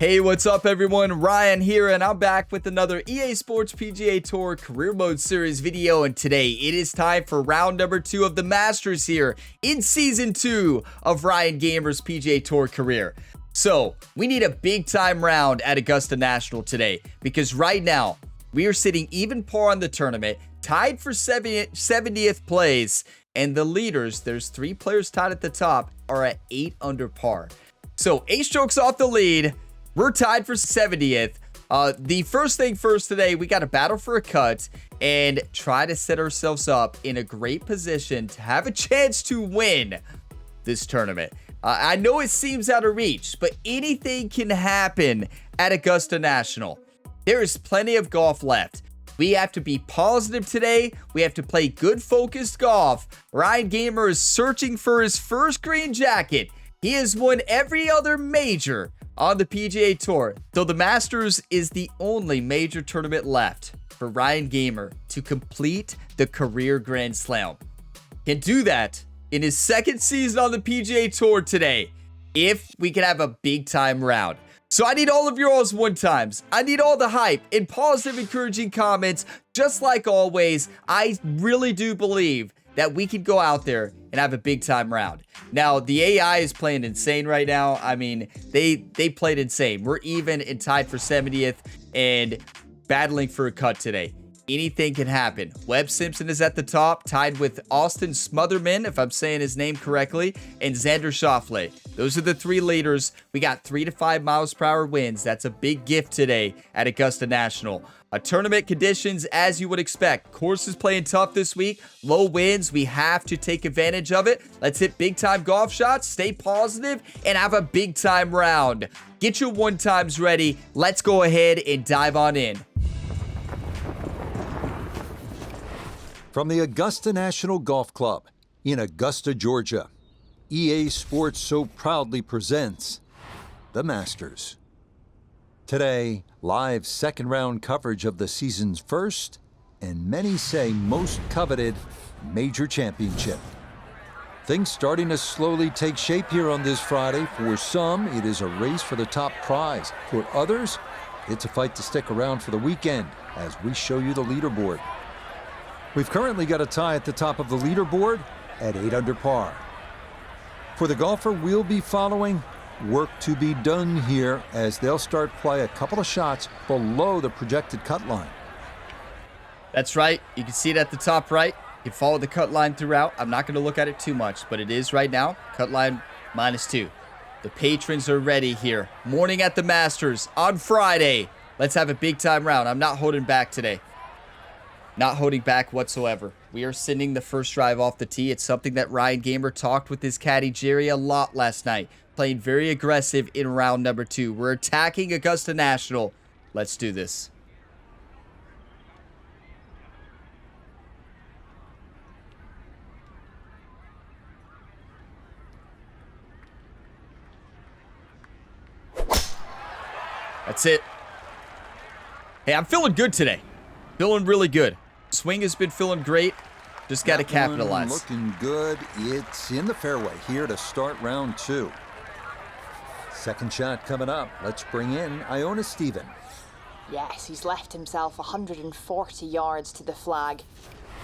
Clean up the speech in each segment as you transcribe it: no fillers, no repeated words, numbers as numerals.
Hey, what's up everyone? Ryan here, and I'm back with another EA Sports PGA Tour Career Mode Series video, and today it is time for round number 2 of the Masters here in Season 2 of Ryan Gamer's PGA Tour career. So, we need a big time round at Augusta National today, because right now, we are sitting even par on the tournament, tied for 70th place, and the leaders, there's 3 players tied at the top, are at 8 under par. So, 8 strokes off the lead. We're tied for 70th. The first thing first today, we got to battle for a cut and try to set ourselves up in a great position to have a chance to win this tournament. I know it seems out of reach, but anything can happen at Augusta National. There is plenty of golf left. We have to be positive today. We have to play good focused golf. Ryan Gamer is searching for his first green jacket. He has won every other major on the PGA Tour, though the Masters is the only major tournament left for Ryan Gamer to complete the career Grand Slam. Can do that in his second season on the PGA Tour today, if we can have a big time round. So I need all of your all's one times. I need all the hype and positive encouraging comments. Just like always, I really do believe that we can go out there and have a big time round. Now, the AI is playing insane right now. I mean, they played insane. We're even and tied for 70th and battling for a cut today. Anything can happen. Webb Simpson is at the top, tied with Austin Smotherman, if I'm saying his name correctly, and Xander Schauffele. Those are the 3 leaders. We got 3 to 5 miles per hour winds. That's a big gift today at Augusta National. Tournament conditions, as you would expect. Course is playing tough this week. Low winds. We have to take advantage of it. Let's hit big time golf shots, stay positive, and have a big time round. Get your one times ready. Let's go ahead and dive on in. From the Augusta National Golf Club in Augusta, Georgia, EA Sports so proudly presents the Masters. Today, live second round coverage of the season's first, and many say most coveted, major championship. Things starting to slowly take shape here on this Friday. For some, it is a race for the top prize. For others, it's a fight to stick around for the weekend as we show you the leaderboard. We've currently got a tie at the top of the leaderboard at 8 under par. For the golfer we'll be following, work to be done here as they'll start play a couple of shots below the projected cut line. That's right. You can see it at the top right. You can follow the cut line throughout. I'm not going to look at it too much, but it is right now. Cut line -2. The patrons are ready here. Morning at the Masters on Friday. Let's have a big time round. I'm not holding back today. Not holding back whatsoever. We are sending the first drive off the tee. It's something that Ryan Gamer talked with his caddy Jerry a lot last night. Playing very aggressive in round number 2. We're attacking Augusta National. Let's do this. That's it. Hey, I'm feeling good today. Feeling really good. Swing has been feeling great. Just got to capitalize. Looking good. It's in the fairway here to start round 2. Second shot coming up. Let's bring in Iona Stephen. Yes, he's left himself 140 yards to the flag.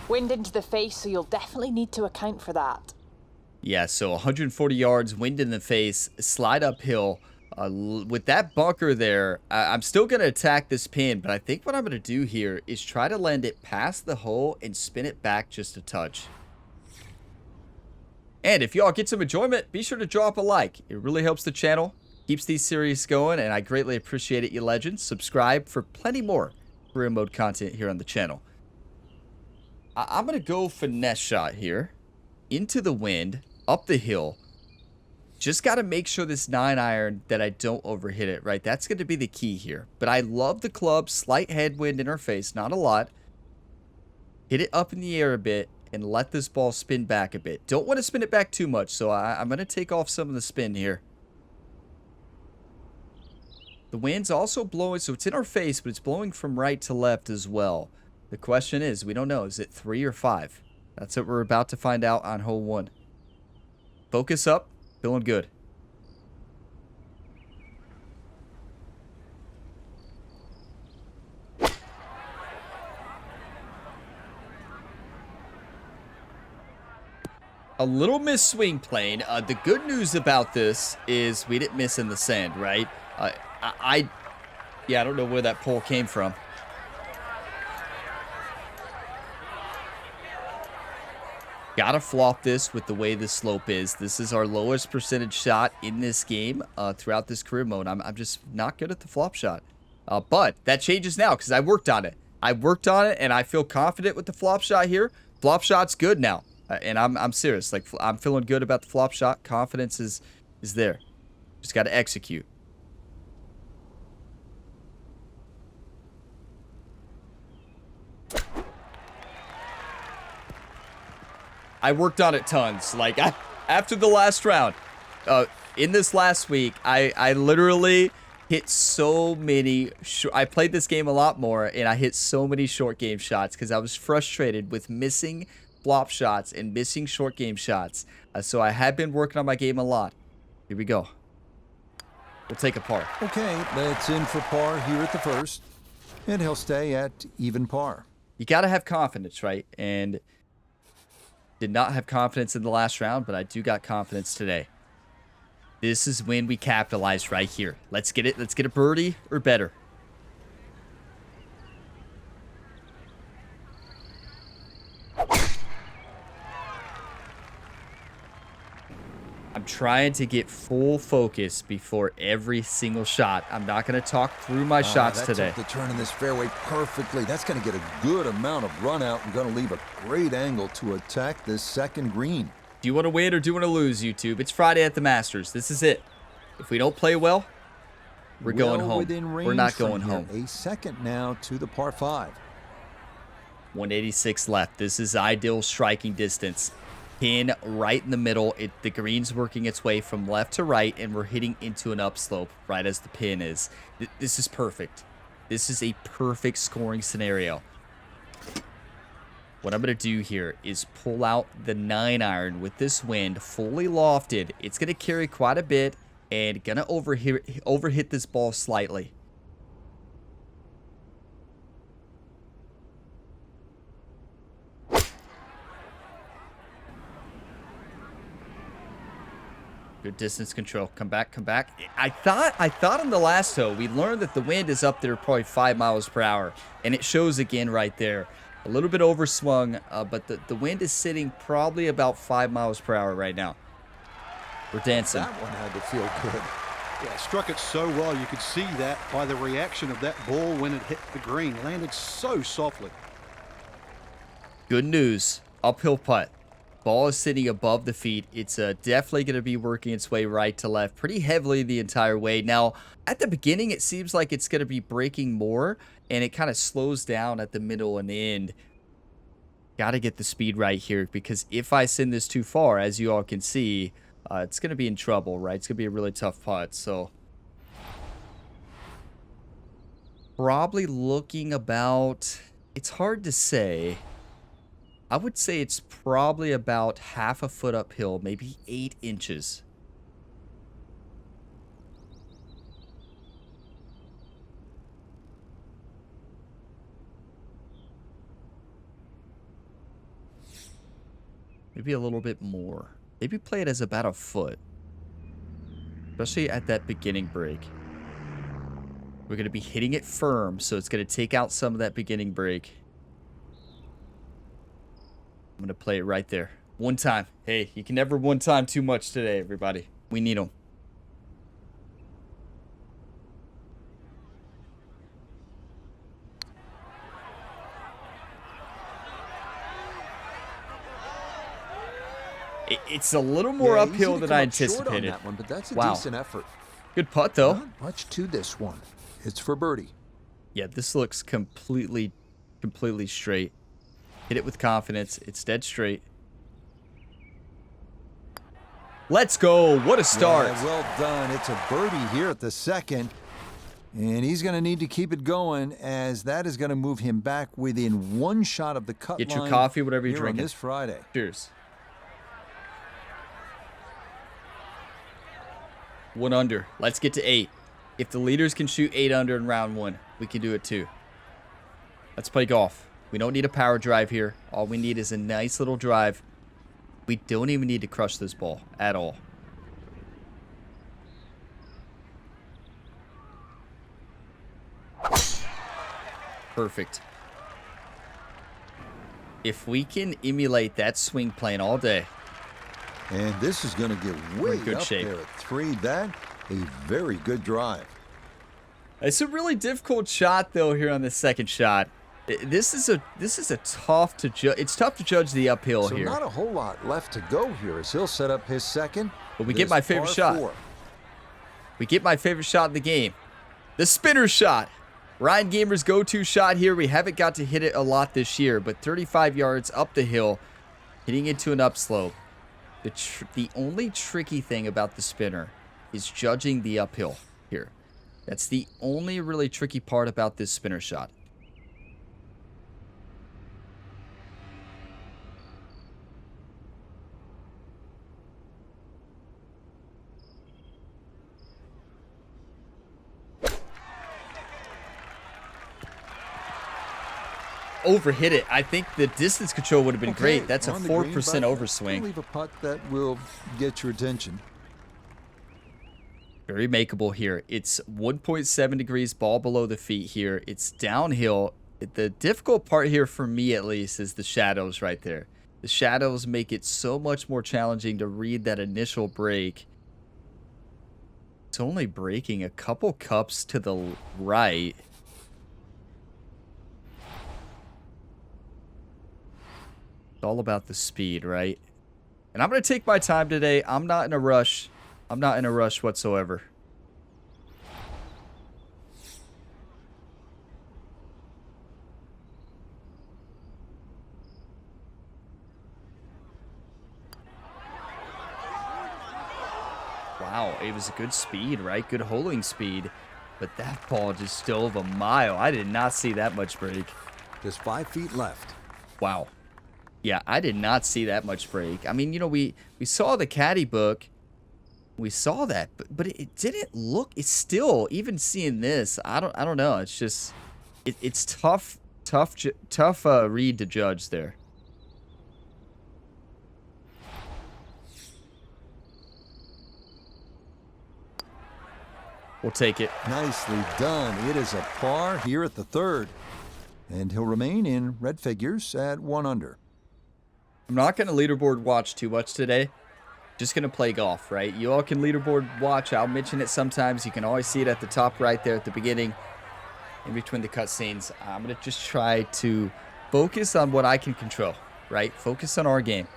Wind into the face, so you'll definitely need to account for that. Yeah, so 140 yards, wind in the face, slide uphill. With that bunker there, I'm still going to attack this pin, but I think what I'm going to do here is try to land it past the hole and spin it back just a touch. And if y'all get some enjoyment, be sure to drop a like. It really helps the channel, keeps these series going, and I greatly appreciate it, you legends. Subscribe for plenty more career mode content here on the channel. I'm going to go finesse shot here, into the wind, up the hill. Just got to make sure this 9-iron that I don't overhit it, right? That's going to be the key here. But I love the club. Slight headwind in our face, not a lot. Hit it up in the air a bit and let this ball spin back a bit. Don't want to spin it back too much, so I'm going to take off some of the spin here. The wind's also blowing, so it's in our face, but it's blowing from right to left as well. The question is, we don't know, is it 3 or 5? That's what we're about to find out on hole 1. Focus up. Feeling good. A little miss swing plane. The good news about this is we didn't miss in the sand, right? Yeah, I don't know where that pole came from. Gotta flop this with the way the slope is. This is our lowest percentage shot in this game throughout this career mode. I'm just not good at the flop shot. But that changes now because I worked on it. I worked on it, and I feel confident with the flop shot here. Flop shot's good now. And I'm serious. Like, I'm feeling good about the flop shot. Confidence is there. Just got to execute. I worked on it tons. Like, after the last round, in this last week, I literally hit so many. I played this game a lot more, and I hit so many short game shots because I was frustrated with missing flop shots and missing short game shots. So I have been working on my game a lot. Here we go. We'll take a par. Okay, that's in for par here at the first, and he'll stay at even par. You got to have confidence, right? And did not have confidence in the last round, but I do got confidence today. This is when we capitalize right here. Let's get it. Let's get a birdie or better. I'm trying to get full focus before every single shot. I'm not going to talk through my shots today. That's the turn in this fairway perfectly. That's going to get a good amount of run out and going to leave a great angle to attack this second green. Do you want to win or do you want to lose, YouTube? It's Friday at the Masters. This is it. If we don't play well, we're going home. We're not going home. A second now to the par 5. 186 left. This is ideal striking distance. Pin right in the middle. The green's working its way from left to right, and we're hitting into an upslope right as the pin is. This is perfect. This is a perfect scoring scenario. What I'm going to do here is pull out the 9-iron with this wind fully lofted. It's going to carry quite a bit and going to overhit this ball slightly. Good distance control. Come back, come back. I thought on the last hole, we learned that the wind is up there probably 5 miles per hour. And it shows again right there. A little bit overswung, but the wind is sitting probably about 5 miles per hour right now. We're dancing. That one had to feel good. Yeah, struck it so well. You could see that by the reaction of that ball when it hit the green. Landed so softly. Good news. Uphill putt. Ball is sitting above the feet. It's definitely going to be working its way right to left pretty heavily the entire way. Now, at the beginning, it seems like it's going to be breaking more, and it kind of slows down at the middle and the end. Got to get the speed right here, because if I send this too far, as you all can see, it's going to be in trouble, right? It's going to be a really tough putt, so probably looking about, it's hard to say. I would say it's probably about half a foot uphill, maybe 8 inches. Maybe a little bit more. Maybe play it as about a foot. Especially at that beginning break. We're going to be hitting it firm, so it's going to take out some of that beginning break. I'm going to play it right there. One time. Hey, you can never one time too much today, everybody. We need them. It's a little more uphill than I anticipated. That one, but that's a wow. decent effort. Good putt, though. Not much to this one. It's for birdie. Yeah, this looks completely straight. Hit it with confidence. It's dead straight. Let's go. What a start. Yeah, well done. It's a birdie here at the second. And he's going to need to keep it going, as that is going to move him back within 1 shot of the cut line. Get your coffee, whatever you're drinking. On this Friday. Cheers. 1 under. Let's get to 8. If the leaders can shoot 8 under in round 1, we can do it too. Let's play golf. We don't need a power drive here. All we need is a nice little drive. We don't even need to crush this ball at all. Perfect. If we can emulate that swing plane all day. And this is going to get way good up shape. there at 3. That, a very good drive. It's a really difficult shot though here on the second shot. This is a tough to judge. It's tough to judge the uphill So here. not a whole lot left to go here as he'll set up his second. But we get my favorite shot. 4. We get my favorite shot in the game. The spinner shot. Ryan Gamer's go-to shot here. We haven't got to hit it a lot this year, but 35 yards up the hill, hitting into an upslope. The only tricky thing about the spinner is judging the uphill here. That's the only really tricky part about this spinner shot. Overhit it. I think the distance control would have been great. That's a 4% overswing. Leave a putt that will get your attention. Very makeable here. It's 1.7 degrees, ball below the feet here. It's downhill. The difficult part here for me at least is the shadows right there. The shadows make it so much more challenging to read that initial break. It's only breaking a couple cups to the right. All about the speed, right? And I'm going to take my time today. I'm not in a rush. I'm not in a rush whatsoever. Wow, it was a good speed, right? Good holding speed. But that ball just dove a mile. I did not see that much break. Just 5 feet left. Wow. Yeah, I did not see that much break. I mean, you know, we saw the caddy book. We saw that, but it didn't look. It's still, even seeing this, I don't know. It's just, it's tough read to judge there. We'll take it. Nicely done. It is a par here at the 3rd. And he'll remain in red figures at 1 under. I'm not going to leaderboard watch too much today. Just going to play golf, right? You all can leaderboard watch. I'll mention it sometimes. You can always see it at the top right there at the beginning, in between the cutscenes. I'm going to just try to focus on what I can control, right? Focus on our game.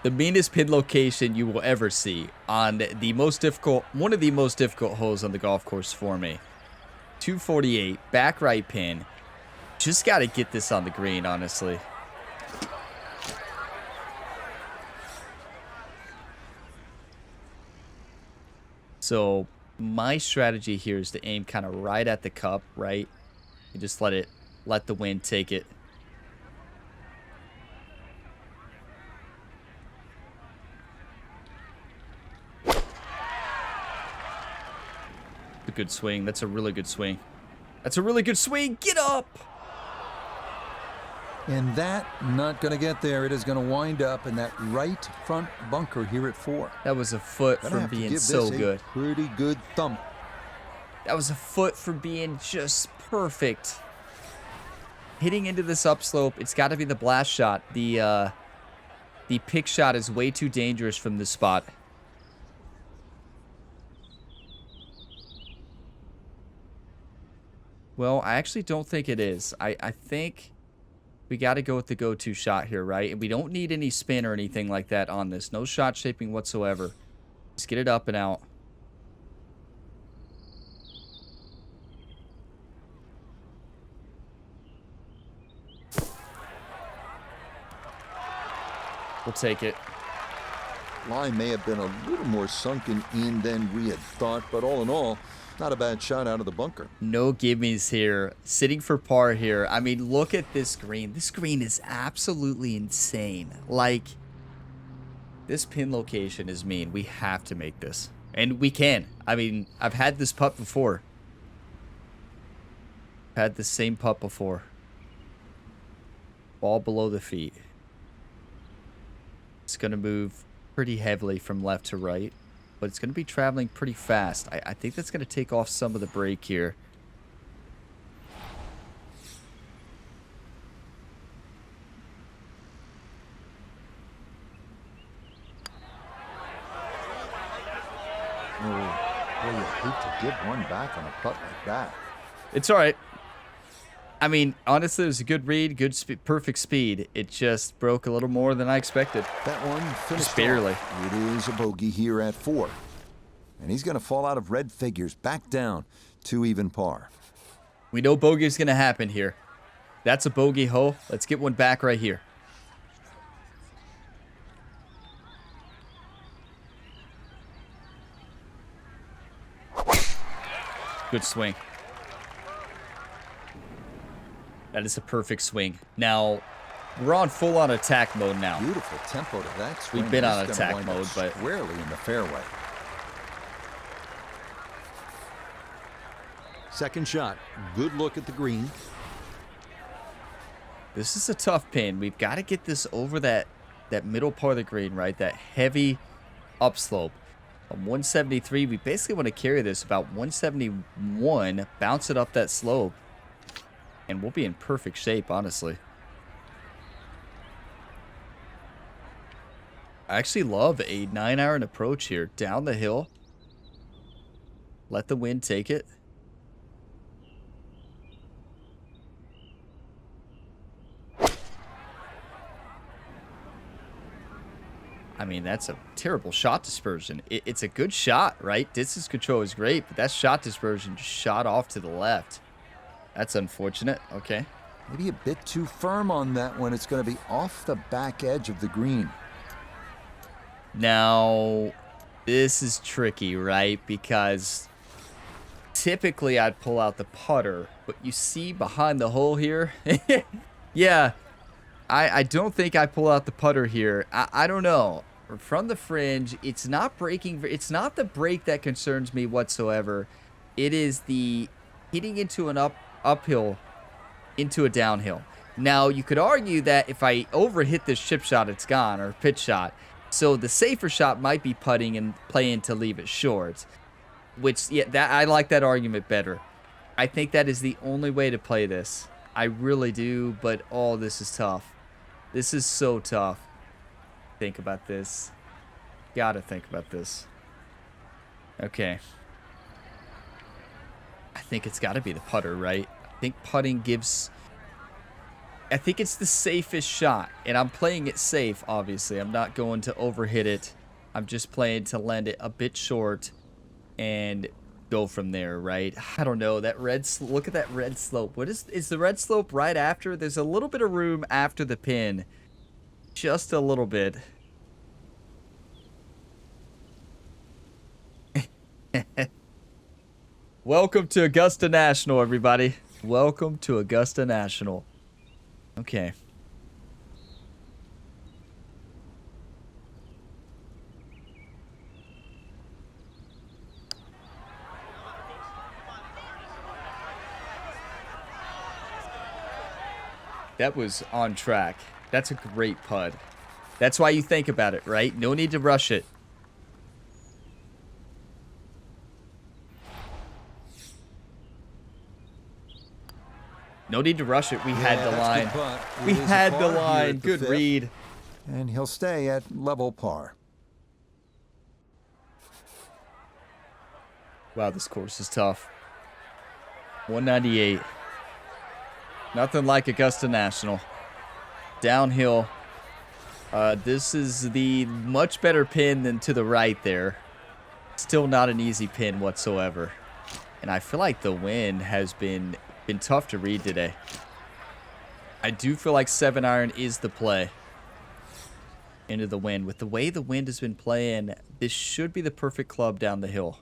The meanest pin location you will ever see on the most difficult, one of the most difficult holes on the golf course for me. 248, back right pin. Just got to get this on the green, honestly. So my strategy here is to aim kind of right at the cup, right? And just let the wind take it. A good swing. That's a really good swing. That's a really good swing. Get up! And that not going to get there. It is going to wind up in that right front bunker here at 4. That was a foot from being so good. Pretty good thump. That was a foot from being just perfect. Hitting into this upslope, it's got to be the blast shot. The pick shot is way too dangerous from this spot. Well, I actually don't think it is. I think we got to go with the go-to shot here, right? And we don't need any spin or anything like that on this. No shot shaping whatsoever. Just get it up and out. We'll take it. Line may have been a little more sunken in than we had thought, but all in all, not a bad shot out of the bunker. No gimmies here. Sitting for par here. I mean, look at this green. This green is absolutely insane. Like, this pin location is mean. We have to make this. And we can. I mean, I've had this putt before. Had the same putt before. Ball below the feet. It's going to move pretty heavily from left to right, but it's going to be traveling pretty fast. I think that's going to take off some of the break here. Well, you hate to give one back on a putt like that. It's all right. I mean, honestly, it was a good read, perfect speed. It just broke a little more than I expected. That one finished Just barely. off. It is a bogey here at 4. And he's going to fall out of red figures back down to even par. We know bogey is going to happen here. That's a bogey hole. Let's get one back right here. Good swing. That is a perfect swing. Now, we're on full-on attack mode now. Beautiful tempo to that swing. We've been on It's attack gonna wind mode, up but squarely in the fairway. Second shot. Good look at the green. this is a tough pin. We've got to get this over that middle part of the green, right? That heavy upslope. On 173, we basically want to carry this about 171, bounce it up that slope, and we'll be in perfect shape, honestly. I actually love a 9-iron approach here. Down the hill. Let the wind take it. I mean, that's a terrible shot dispersion. It's a good shot, right? Distance control is great, but that shot dispersion just shot off to the left. That's unfortunate. Okay. Maybe a bit too firm on that one. It's going to be off the back edge of the green. Now, this is tricky, right? Because typically I'd pull out the putter, but you see behind the hole here? Yeah, I don't think I pull out the putter here. I don't know. From the fringe, it's not breaking. It's not the break that concerns me whatsoever. It is the hitting into an uphill into a downhill. Now, you could argue that if I overhit this chip shot, it's gone, or pitch shot. So the safer shot might be putting and playing to leave it short. Which, yeah, that I like that argument better. I think that is the only way to play this. I really do, but oh, this is tough. This is so tough. Think about this. Gotta think about this. Okay. I think it's gotta be the putter, right? I think putting gives... I think it's the safest shot. And I'm playing it safe, obviously. I'm not going to overhit it. I'm just playing to land it a bit short and go from there, right? I don't know. That red... Look at that red slope. What is the red slope right after? There's a little bit of room after the pin. Just a little bit. Welcome to Augusta National, everybody. Welcome to Augusta National. Okay. That was on track. That's a great putt. That's why you think about it, right? No need to rush it. No need to rush it. We had the line. We had the line. Good read. And he'll stay at level par. Wow, this course is tough. 198. Nothing like Augusta National. Downhill. This is the much better pin than to the right there. Still not an easy pin whatsoever. And I feel like the wind has been tough to read today. I do feel like 7-iron is the play. Into the wind. With the way the wind has been playing, this should be the perfect club down the hill.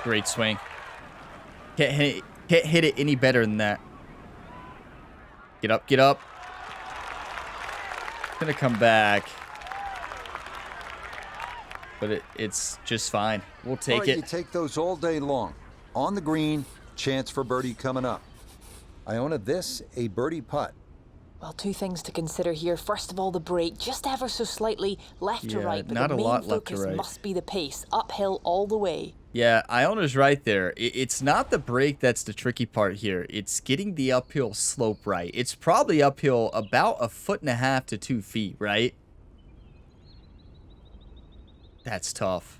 Great swing. Can't hit it any better than that. Get up, get up. Gonna come back. But it's just fine. We'll take it. You take those all day long. On the green, chance for birdie coming up. Iona, this a birdie putt. Well, two things to consider here. First of all, the break, just ever so slightly left to right, but not the a main lot left to focus right. must be the pace, uphill all the way. Yeah, Iona's right there. It's not the break that's the tricky part here. It's getting the uphill slope right. It's probably uphill about 1.5 to 2 feet, right? That's tough.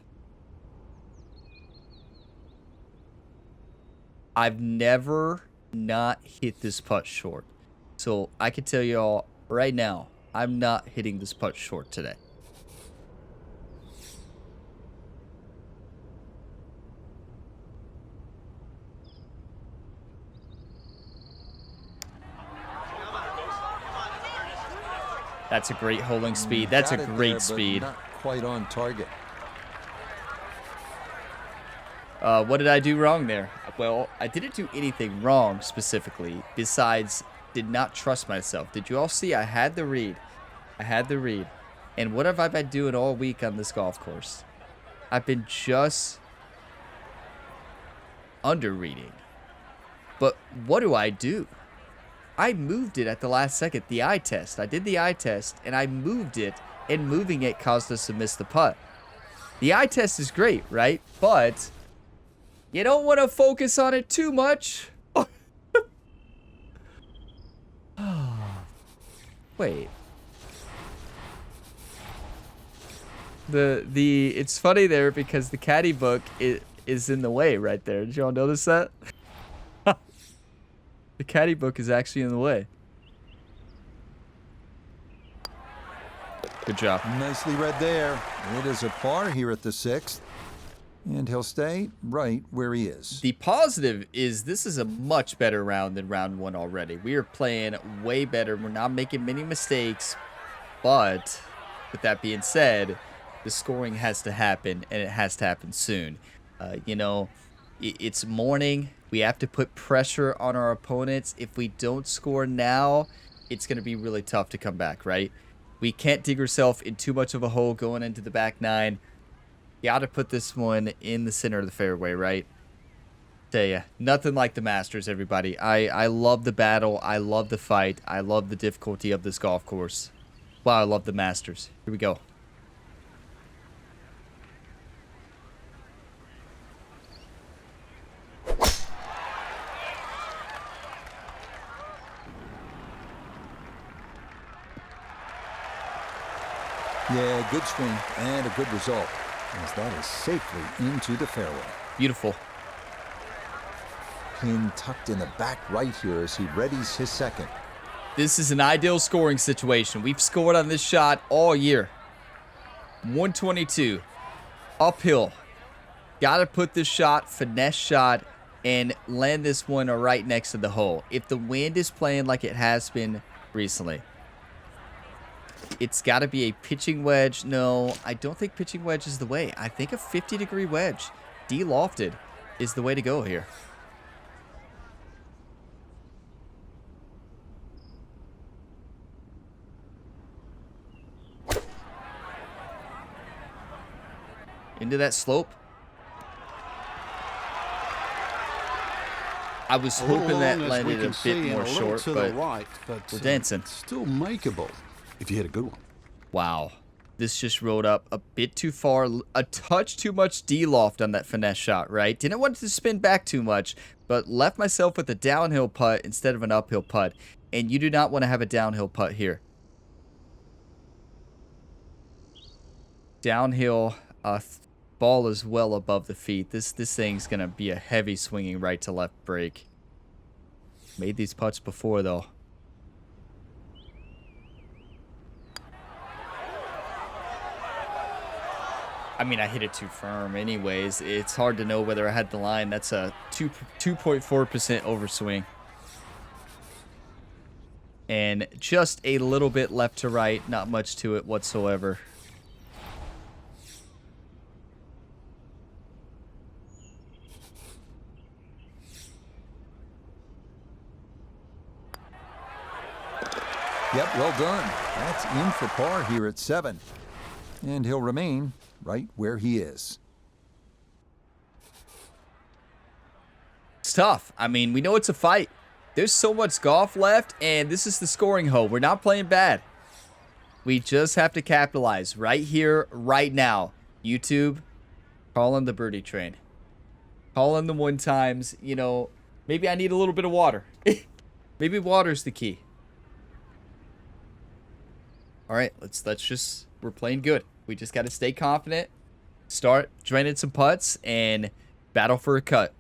I've never not hit this putt short. So I can tell you all right now, I'm not hitting this putt short today. That's a great holding speed. That's a great speed. Not quite on target. What did I do wrong there? Well, I didn't do anything wrong specifically, besides did not trust myself. Did you all see I had the read? I had the read. And what have I been doing all week on this golf course? I've been just under-reading. But what do? I moved it at the last second, the eye test. I did the eye test, and I moved it, and moving it caused us to miss the putt. The eye test is great, right? But you don't want to focus on it too much. Wait. It's funny there because the caddy book is in the way right there. Did y'all notice that? The caddy book is actually in the way. Good job. Nicely read there. It is a par here at the 6th. And he'll stay right where he is. The positive is this is a much better round than round 1 already. We are playing way better. We're not making many mistakes. But with that being said, the scoring has to happen, and it has to happen soon. You know, it's morning. We have to put pressure on our opponents. If we don't score now, it's going to be really tough to come back, right? We can't dig ourselves in too much of a hole going into the back 9. You got to put this one in the center of the fairway, right? Tell ya, nothing like the Masters, everybody. I love the battle. I love the fight. I love the difficulty of this golf course. Wow, I love the Masters. Here we go. Yeah, good swing and a good result, as that is safely into the fairway. Beautiful. Pin tucked in the back right here as he readies his second. This is an ideal scoring situation. We've scored on this shot all year. 122. Uphill. Got to put this shot, finesse shot, and land this one right next to the hole. If the wind is playing like it has been recently, it's got to be a pitching wedge. No, I don't think pitching wedge is the way. I think a 50-degree wedge, de-lofted, is the way to go here. Into that slope. I was hoping that landed a bit more short, but we're dancing. Still makeable if you hit a good one. Wow. This just rolled up a bit too far. A touch too much D-loft on that finesse shot, right? Didn't want it to spin back too much, but left myself with a downhill putt instead of an uphill putt. And you do not want to have a downhill putt here. Downhill, ball is well above the feet. This thing's going to be a heavy swinging right to left break. Made these putts before, though. I mean, I hit it too firm anyways. It's hard to know whether I had the line. That's a 2.4% overswing. And just a little bit left to right. Not much to it whatsoever. Yep, well done. That's in for par here at 7. And he'll remain right where he is. It's tough. I mean, we know it's a fight. There's so much golf left, and this is the scoring hole. We're not playing bad. We just have to capitalize right here, right now. YouTube, call on the birdie train. Call on the one times. You know, maybe I need a little bit of water. Maybe water's the key. All right, let's just, we're playing good. We just got to stay confident, start draining some putts, and battle for a cut.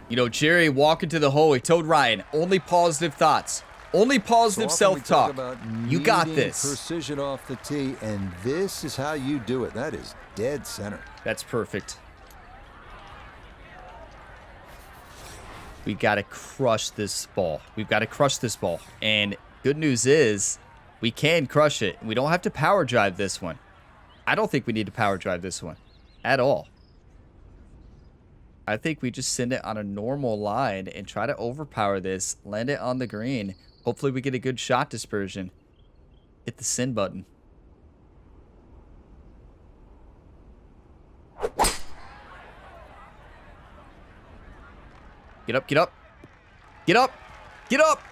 You know, Jerry walking to the hole, he told Ryan, only positive thoughts. Only positive self-talk. You got this. Precision off the tee, and this is how you do it. That is dead center. That's perfect. We got to crush this ball. We've got to crush this ball. And good news is we can crush it. We don't have to power drive this one. I don't think we need to power drive this one at all. I think we just send it on a normal line and try to overpower this, land it on the green. Hopefully we get a good shot dispersion. Hit the send button. Get up, get up. Get up. Get up.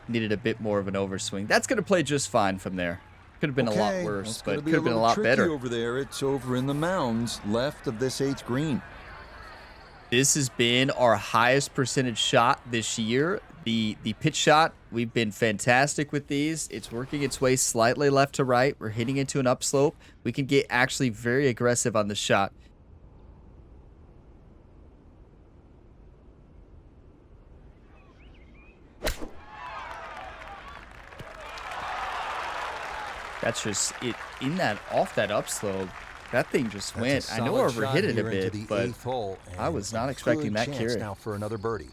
Needed a bit more of an overswing. That's going to play just fine from there. Could have been a lot worse, but could have been a lot better. Over there, it's over in the mounds left of this 8th green. This has been our highest percentage shot this year. The pitch shot, we've been fantastic with these. It's working its way slightly left to right. We're hitting into an upslope. We can get actually very aggressive on the shot. That's just it in that off that upslope. That thing just went. I know I overhit it a bit, but I was not expecting that carry. Now for another birdie.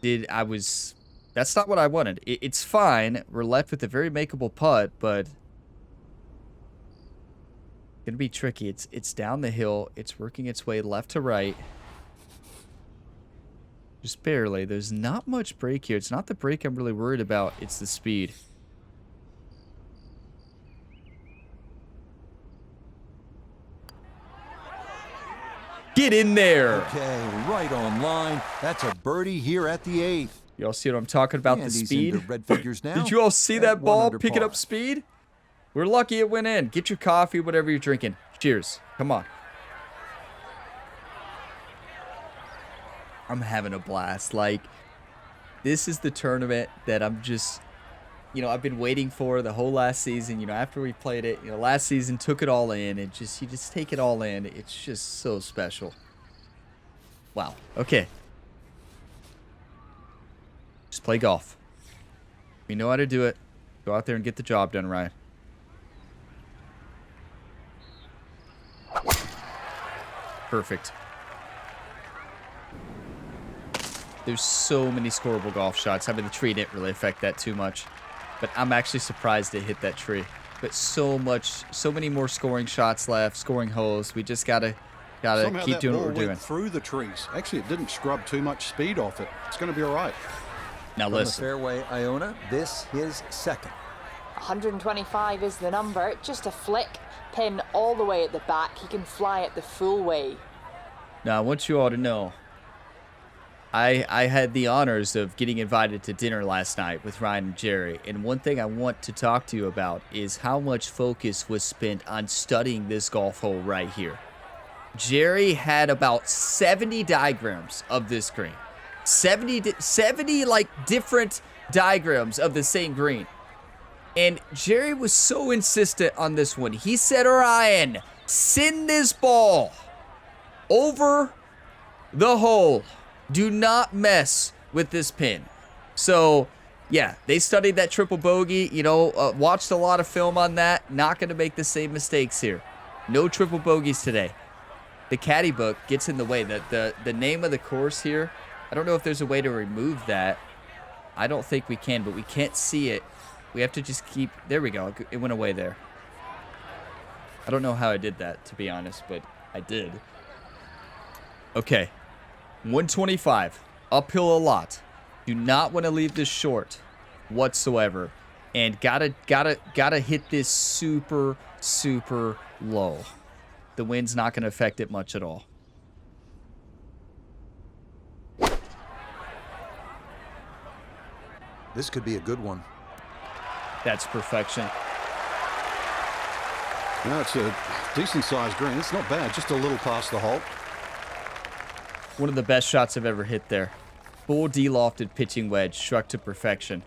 That's not what I wanted. It's fine. We're left with a very makeable putt, but gonna be tricky. It's down the hill. It's working its way left to right. Just barely. There's not much break here. It's not the break I'm really worried about. It's the speed. Get in there. Okay, right on line. That's a birdie here at the 8th. You all see what I'm talking about, the speed? Red figures now. Did you all see that ball picking up speed? We're lucky it went in. Get your coffee, whatever you're drinking. Cheers. Come on. I'm having a blast. Like, this is the tournament that I'm just, you know, I've been waiting for the whole last season. You know, after we played it, you know, last season, took it all in. And just, you just take it all in. It's just so special. Wow. Okay. Just play golf. We know how to do it. Go out there and get the job done, Ryan. Perfect. There's so many scoreable golf shots. I mean, the tree didn't really affect that too much. But I'm actually surprised it hit that tree. But so many more scoring shots left, scoring holes. We just gotta keep doing what we're doing. Through the trees. Actually, it didn't scrub too much speed off it. It's going to be all right. Now listen. From the fairway, Iona, this is second. 125 is the number. Just a flick. Pin all the way at the back. He can fly it the full way. Now, I want you all to know, I had the honors of getting invited to dinner last night with Ryan and Jerry, and one thing I want to talk to you about is how much focus was spent on studying this golf hole right here. Jerry had about 70 diagrams of this green. 70 like different diagrams of the same green. And Jerry was so insistent on this one. He said, Ryan, send this ball over the hole. Do not mess with this pin. So, yeah, they studied that triple bogey, you know, watched a lot of film on that. Not going to make the same mistakes here. No triple bogeys today. The caddy book gets in the way. The name of the course here, I don't know if there's a way to remove that. I don't think we can, but we can't see it. We have to just keep... There we go. It went away there. I don't know how I did that, to be honest, but I did. Okay. 125. Uphill a lot. Do not want to leave this short whatsoever. And gotta hit this super, super low. The wind's not going to affect it much at all. This could be a good one. That's perfection. No, it's a decent-sized green. It's not bad, just a little past the hole. One of the best shots I've ever hit there. Full de-lofted pitching wedge, struck to perfection.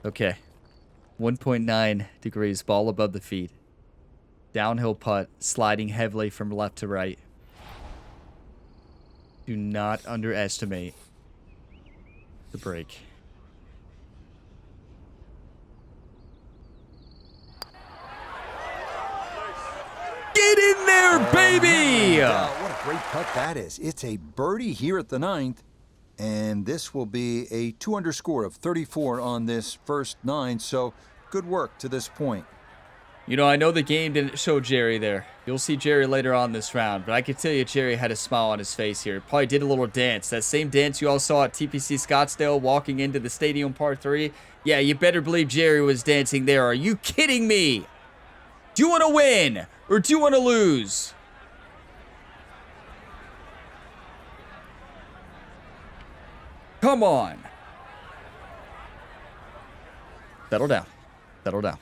Okay. 1.9 degrees, ball above the feet. Downhill putt, sliding heavily from left to right. Do not underestimate the break. Get in there, baby! What a great putt that is. It's a birdie here at the 9th, and this will be a 2-under score of 34 on this first 9, so good work to this point. You know, I know the game didn't show Jerry there. You'll see Jerry later on this round, but I can tell you Jerry had a smile on his face here. Probably did a little dance. That same dance you all saw at TPC Scottsdale walking into the stadium par 3. Yeah, you better believe Jerry was dancing there. Are you kidding me? Do you want to win or do you want to lose? Come on. Settle down. Settle down.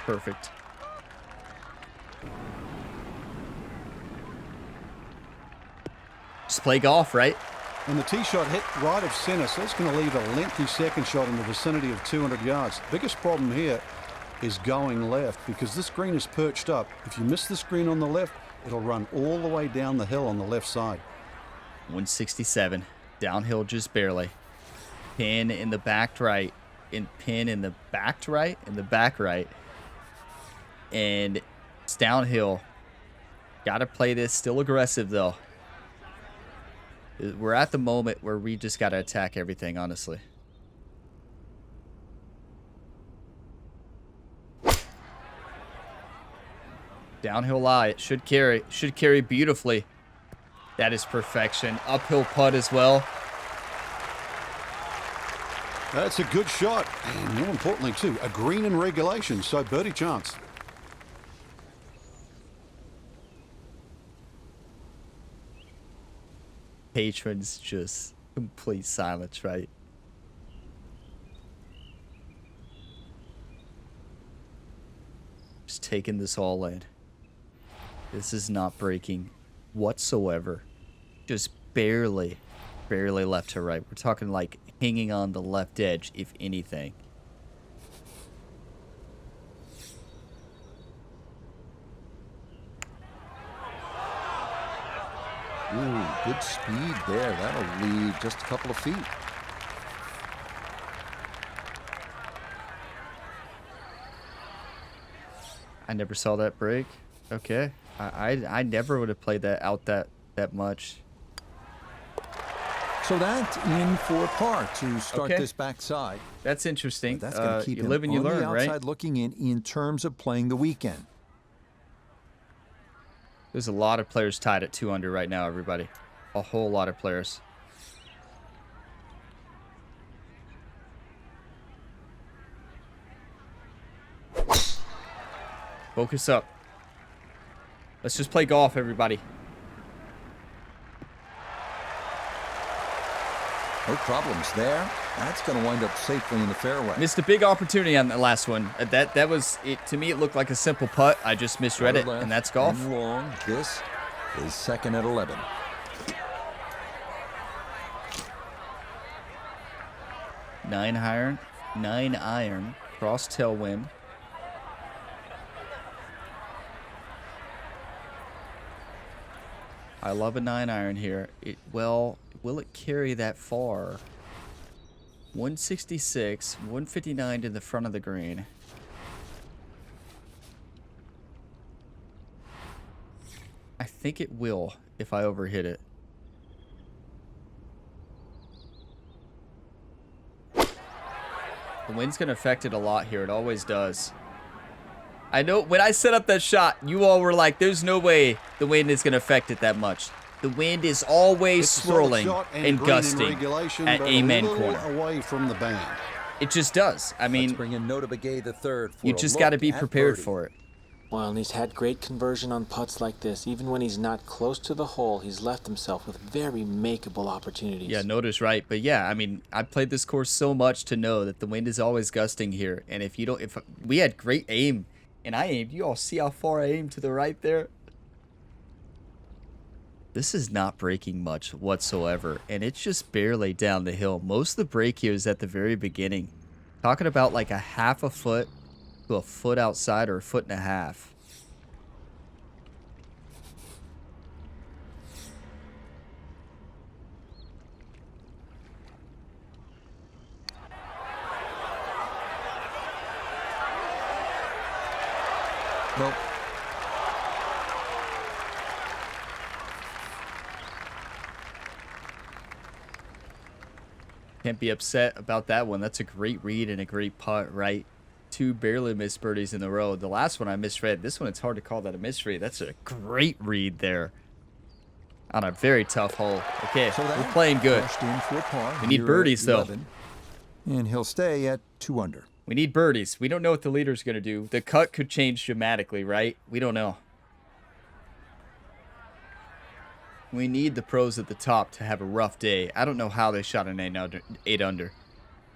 Perfect. Just play golf, right? And the tee shot hit right of center, so it's going to leave a lengthy second shot in the vicinity of 200 yards. Biggest problem here is going left because this green is perched up. If you miss this green on the left, it'll run all the way down the hill on the left side. 167. Downhill just barely. Pin in the back right. Pin in the back right. In the back right. And it's downhill. Got to play this. Still aggressive, though. We're at the moment where we just got to attack everything, honestly. Downhill lie. It should carry. Should carry beautifully. That is perfection. Uphill putt as well. That's a good shot. And more importantly, too, a green in regulation, so birdie chance. Patrons just complete silence, right? Just taking this all in. This is not breaking whatsoever. Just barely left to right. We're talking like hanging on the left edge, if anything. Ooh, good speed there. That'll leave just a couple of feet. I never saw that break. Okay. I never would have played that out that much. So that's in for par to start Okay. this backside. That's interesting. But that's going to keep you him live and you on learn, the outside right? looking in terms of playing the weekend. There's a lot of players tied at 2 under right now, everybody. A whole lot of players. Focus up. Let's just play golf, everybody. No problems there. That's going to wind up safely in the fairway. Missed a big opportunity on the last one. That was it. To me, it looked like a simple putt. I just misread it, Left and that's golf. and long. This is second at 11. Nine iron, cross tailwind. I love a 9 iron here. Will it carry that far? 166, 159 to the front of the green. I think it will if I overhit it. The wind's going to affect it a lot here. It always does. I know when I set up that shot, you all were like, there's no way the wind is going to affect it that much. The wind is always swirling and gusting at Amen corner. Away from the band. It just does. I mean, Let's bring in Nota Begay the third for you a just look got to be at prepared birdie. for it. Well, and he's had great conversion on putts like this. Even when he's not close to the hole, he's left himself with very makeable opportunities. Yeah, Nota's right. But yeah, I mean, I've played this course so much to know that the wind is always gusting here. And if we had great aim, and I aimed, you all see how far I aimed to the right there? This is not breaking much whatsoever, and it's just barely down the hill. Most of the break here is at the very beginning. Talking about like a half a foot to a foot outside or a foot and a half. Nope. Can't be upset about that one. That's a great read and a great putt, right? Two barely missed birdies in a row. The last one I misread. This one, it's hard to call that a misread. That's a great read there on a very tough hole. Okay, So that we're playing good. crashed in for par We need here birdies, at though. 11, and he'll stay at 2 under. We need birdies. We don't know what the leader's going to do. The cut could change dramatically, right? We don't know. We need the pros at the top to have a rough day. I don't know how they shot an 8 under.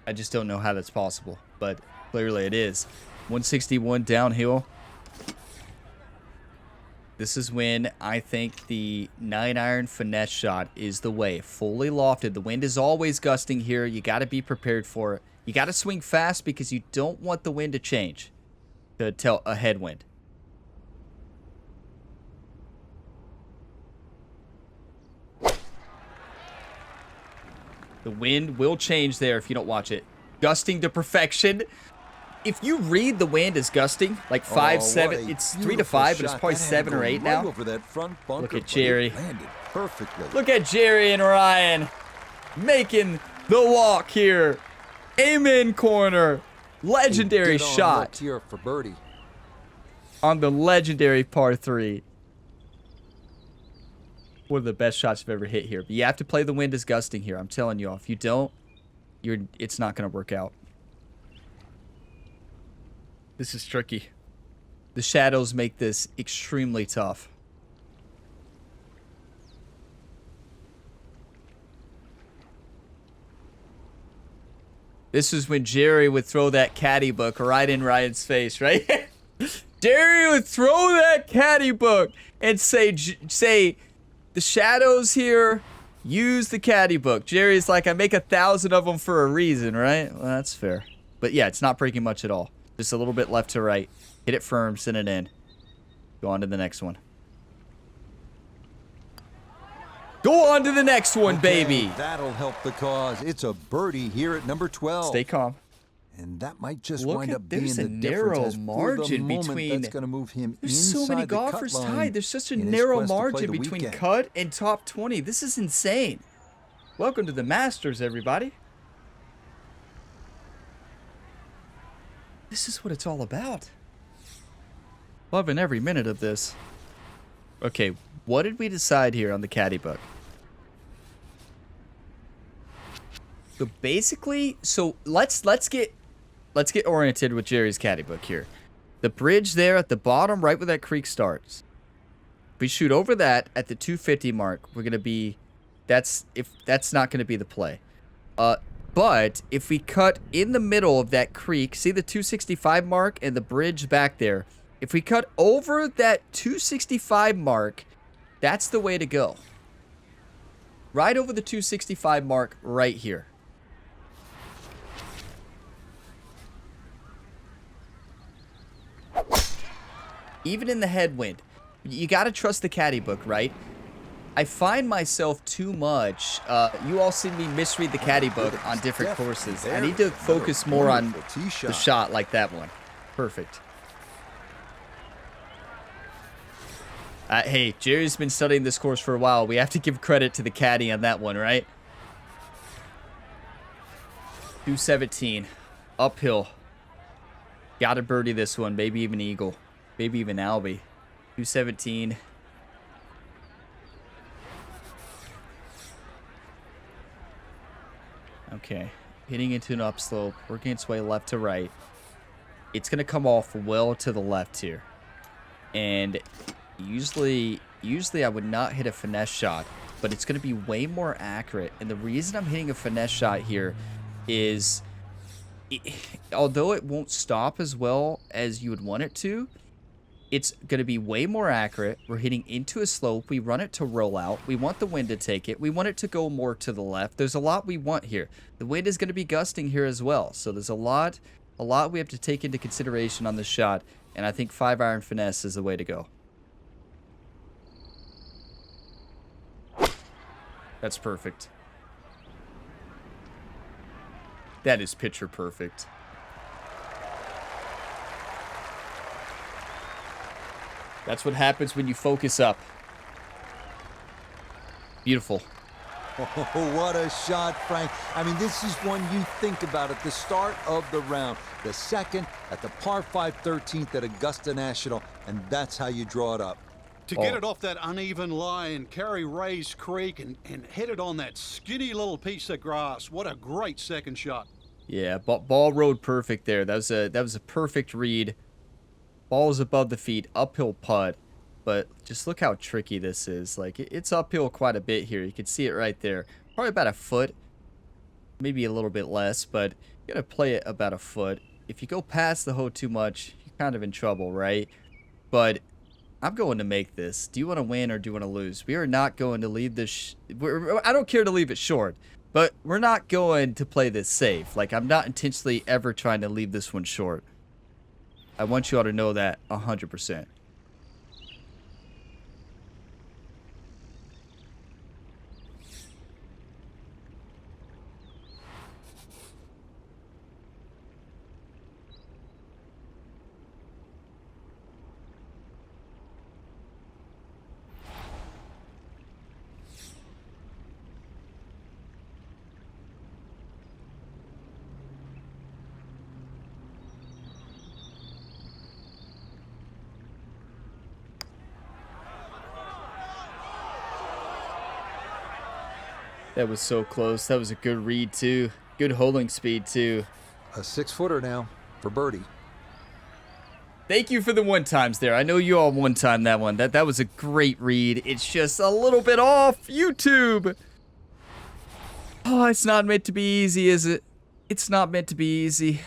I just don't know how that's possible, but clearly it is. 161 downhill. This is when I think the 9-iron finesse shot is the way. Fully lofted. The wind is always gusting here. You got to be prepared for it. You got to swing fast because you don't want the wind to change to tell a headwind. The wind will change there if you don't watch it. Gusting to perfection. If you read the wind as gusting, like 5, 7, it's 3 to 5, but it's probably 7 or 8 now. Over that front bunker, Look at but it Jerry. landed perfectly. Look at Jerry and Ryan making the walk here. Amen corner. Legendary A dead-on shot look here for birdie. on the legendary par 3. One of the best shots I've ever hit here. But you have to play the wind as gusting here. I'm telling you all. If you don't, it's not going to work out. This is tricky. The shadows make this extremely tough. This is when Jerry would throw that caddy book right in Ryan's face, right? Jerry would throw that caddy book and say, the shadows here, use the caddy book. Jerry's like, I make 1,000 of them for a reason, right? Well, that's fair. But yeah, it's not breaking much at all. Just a little bit left to right. Hit it firm, send it in. Go on to the next one. Go on to the next one, baby. That'll help the cause. It's a birdie here at number 12. Stay calm. And that might just Look wind at- up being there's the a difference. narrow As for the margin moment, between- that's going to move him There's so many inside the cut golfers line tied. There's such a in his narrow quest to play margin the between weekend. cut and top 20. This is insane. Welcome to the Masters, everybody. This is what it's all about. Loving every minute of this. Okay, what did we decide here on the caddy book? So basically, let's get oriented with Jerry's caddy book here. The bridge there at the bottom, right where that creek starts. If we shoot over that at the 250 mark, we're gonna be. That's not gonna be the play. But if we cut in the middle of that creek, see the 265 mark and the bridge back there. If we cut over that 265 mark, that's the way to go. Right over the 265 mark right here. Even in the headwind, you got to trust the caddy book, right? I find myself too much. You all see me misread the caddy book on different courses. I need to focus more on the shot like that one. Perfect. Hey, Jerry's been studying this course for a while. We have to give credit to the caddy on that one, right? 217. Uphill. Gotta birdie this one. Maybe even eagle. Maybe even Albie. 217. Okay. Hitting into an upslope. Working its way left to right. It's going to come off well to the left here. And usually I would not hit a finesse shot. But it's going to be way more accurate. And the reason I'm hitting a finesse shot here is... although it won't stop as well as you would want it to, it's going to be way more accurate. We're hitting into a slope. We run it to roll out. We want the wind to take it. We want it to go more to the left. There's a lot we want here. The wind is going to be gusting here as well. So there's a lot we have to take into consideration on this shot. And I think 5-iron finesse is the way to go. That's perfect. That is picture perfect. That's what happens when you focus up. Beautiful. Oh, what a shot, Frank. I mean, this is one you think about at the start of the round. The second at the par 5 13th at Augusta National, and that's how you draw it up. To get it off that uneven lie and carry Rays Creek and hit it on that skinny little piece of grass. What a great second shot. Yeah, ball rode perfect there. That was a perfect read. Ball is above the feet, uphill putt. But just look how tricky this is. Like, it's uphill quite a bit here. You can see it right there. Probably about a foot, maybe a little bit less, but you gotta play it about a foot. If you go past the hole too much, you're kind of in trouble, right? But I'm going to make this. Do you want to win or do you want to lose? We are not going to leave this. I don't care to leave it short. But we're not going to play this safe. Like, I'm not intentionally ever trying to leave this one short. I want you all to know that 100%. That was so close. That was a good read, too. Good holding speed, too. A 6-footer now for birdie. Thank you for the one-times there. I know you all one-time that one. That was a great read. It's just a little bit off. YouTube. Oh, it's not meant to be easy, is it? It's not meant to be easy.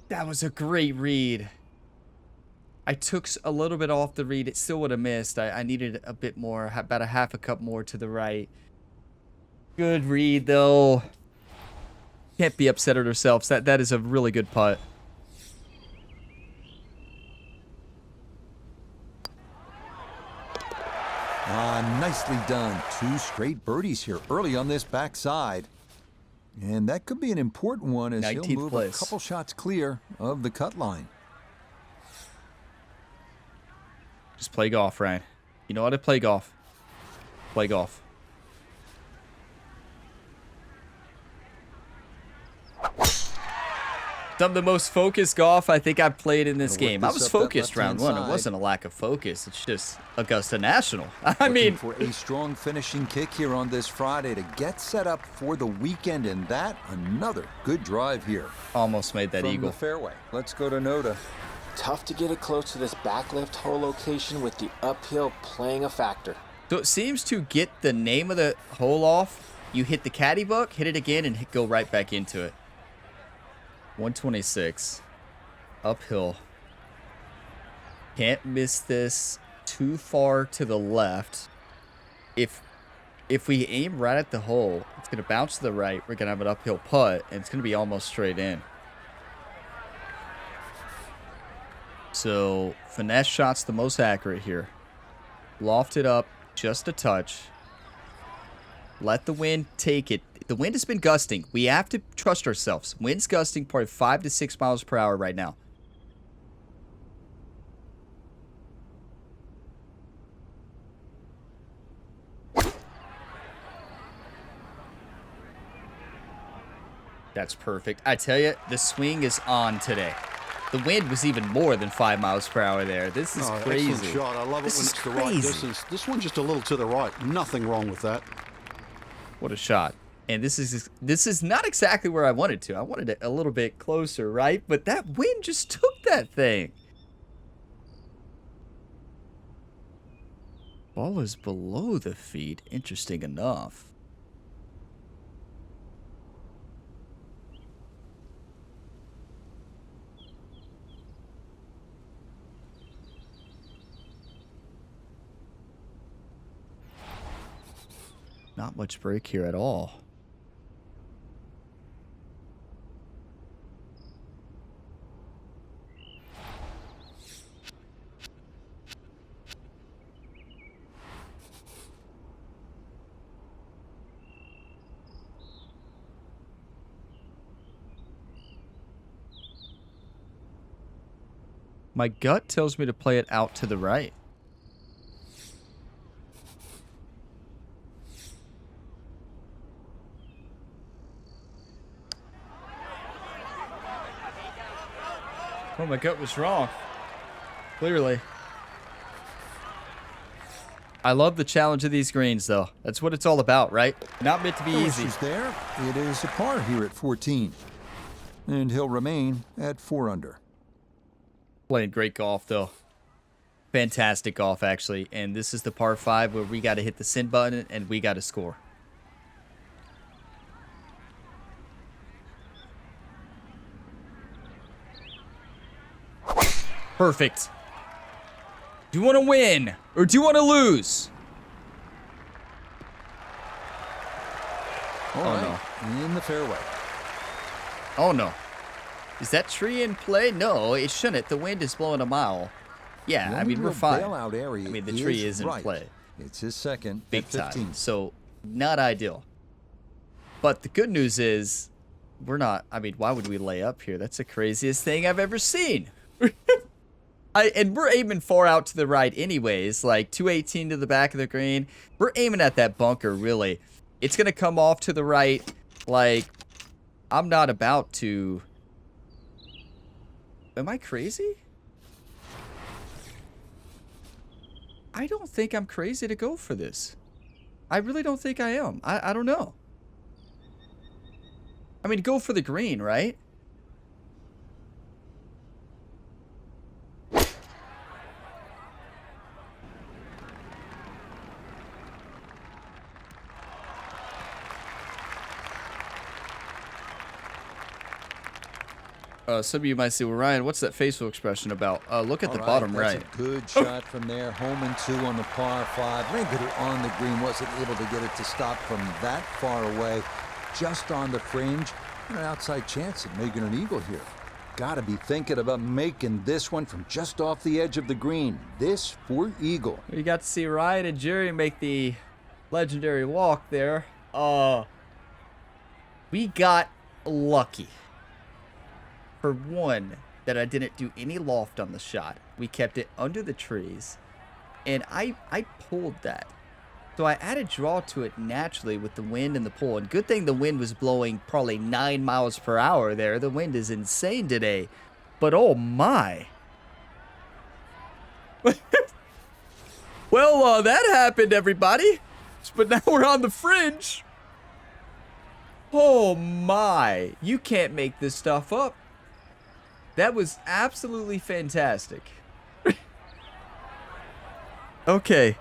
That was a great read. I took a little bit off the read. It still would have missed. I needed a bit more, about a half a cup more to the right. Good read, though. Can't be upset at ourselves. That is a really good putt. Nicely done. 2 straight birdies here early on this backside. And that could be an important one as he'll move place. A couple shots clear of the cut line. Just play golf, Ryan. You know how to play golf. Play golf. Some of the most focused golf I think I've played in this game. I was focused round one. It wasn't a lack of focus. It's just Augusta National. I mean, for a strong finishing kick here on this Friday to get set up for the weekend, and that another good drive here. Almost made that From eagle. The fairway. Let's go to Noda. Tough to get it close to this backleft hole location with the uphill playing a factor. So it seems to get the name of the hole off. You hit the caddy book, hit it again, and go right back into it. 126. Uphill. Can't miss this too far to the left. If we aim right at the hole, it's going to bounce to the right. We're going to have an uphill putt, and it's going to be almost straight in. So, finesse shot's the most accurate here. Loft it up just a touch. Let the wind take it. The wind has been gusting. We have to trust ourselves. Wind's gusting probably 5 to 6 miles per hour right now. That's perfect. I tell you, the swing is on today. The wind was even more than 5 miles per hour there. This is crazy. Excellent shot. I love it when it's the right distance. This one just a little to the right. Nothing wrong with that. What a shot. And this is not exactly where I wanted to. I wanted it a little bit closer, right? But that wind just took that thing. Ball is below the feet. Interesting enough. Not much break here at all. My gut tells me to play it out to the right. Oh, my gut was wrong. Clearly. I love the challenge of these greens, though. That's what it's all about, right? Not meant to be easy. There. It is a par here at 14. And he'll remain at 4 under. Playing great golf, though. Fantastic golf, actually. And this is the par 5 where we got to hit the send button and we got to score. Perfect. Do you want to win or do you want to lose? All right. In the fairway. Oh, no. Is that tree in play? No, it shouldn't. The wind is blowing a mile. Yeah, I mean, we're fine. Area I mean, the tree is in play. It's his second. Big time. So, not ideal. But the good news is, we're not, I mean, why would we lay up here? That's the craziest thing I've ever seen. And we're aiming far out to the right anyways, like 218 to the back of the green. We're aiming at that bunker, really. It's going to come off to the right. Like, I'm not about to... Am I crazy? I don't think I'm crazy to go for this. I really don't think I am. I don't know. I mean, go for the green, right? Some of you might say, well, Ryan, what's that facial expression about? Look at the bottom right. That's a good shot from there. Home and 2 on the par 5. Ran it on the green. Wasn't able to get it to stop from that far away. Just on the fringe. An outside chance at making an eagle here. Got to be thinking about making this one from just off the edge of the green. This for eagle. You got to see Ryan and Jerry make the legendary walk there. We got lucky. For one, that I didn't do any loft on the shot. We kept it under the trees. And I pulled that. So I added draw to it naturally with the wind and the pull. And good thing the wind was blowing probably 9 miles per hour there. The wind is insane today. But oh my. Well, that happened, everybody. But now we're on the fringe. Oh my. You can't make this stuff up. That was absolutely fantastic. Okay.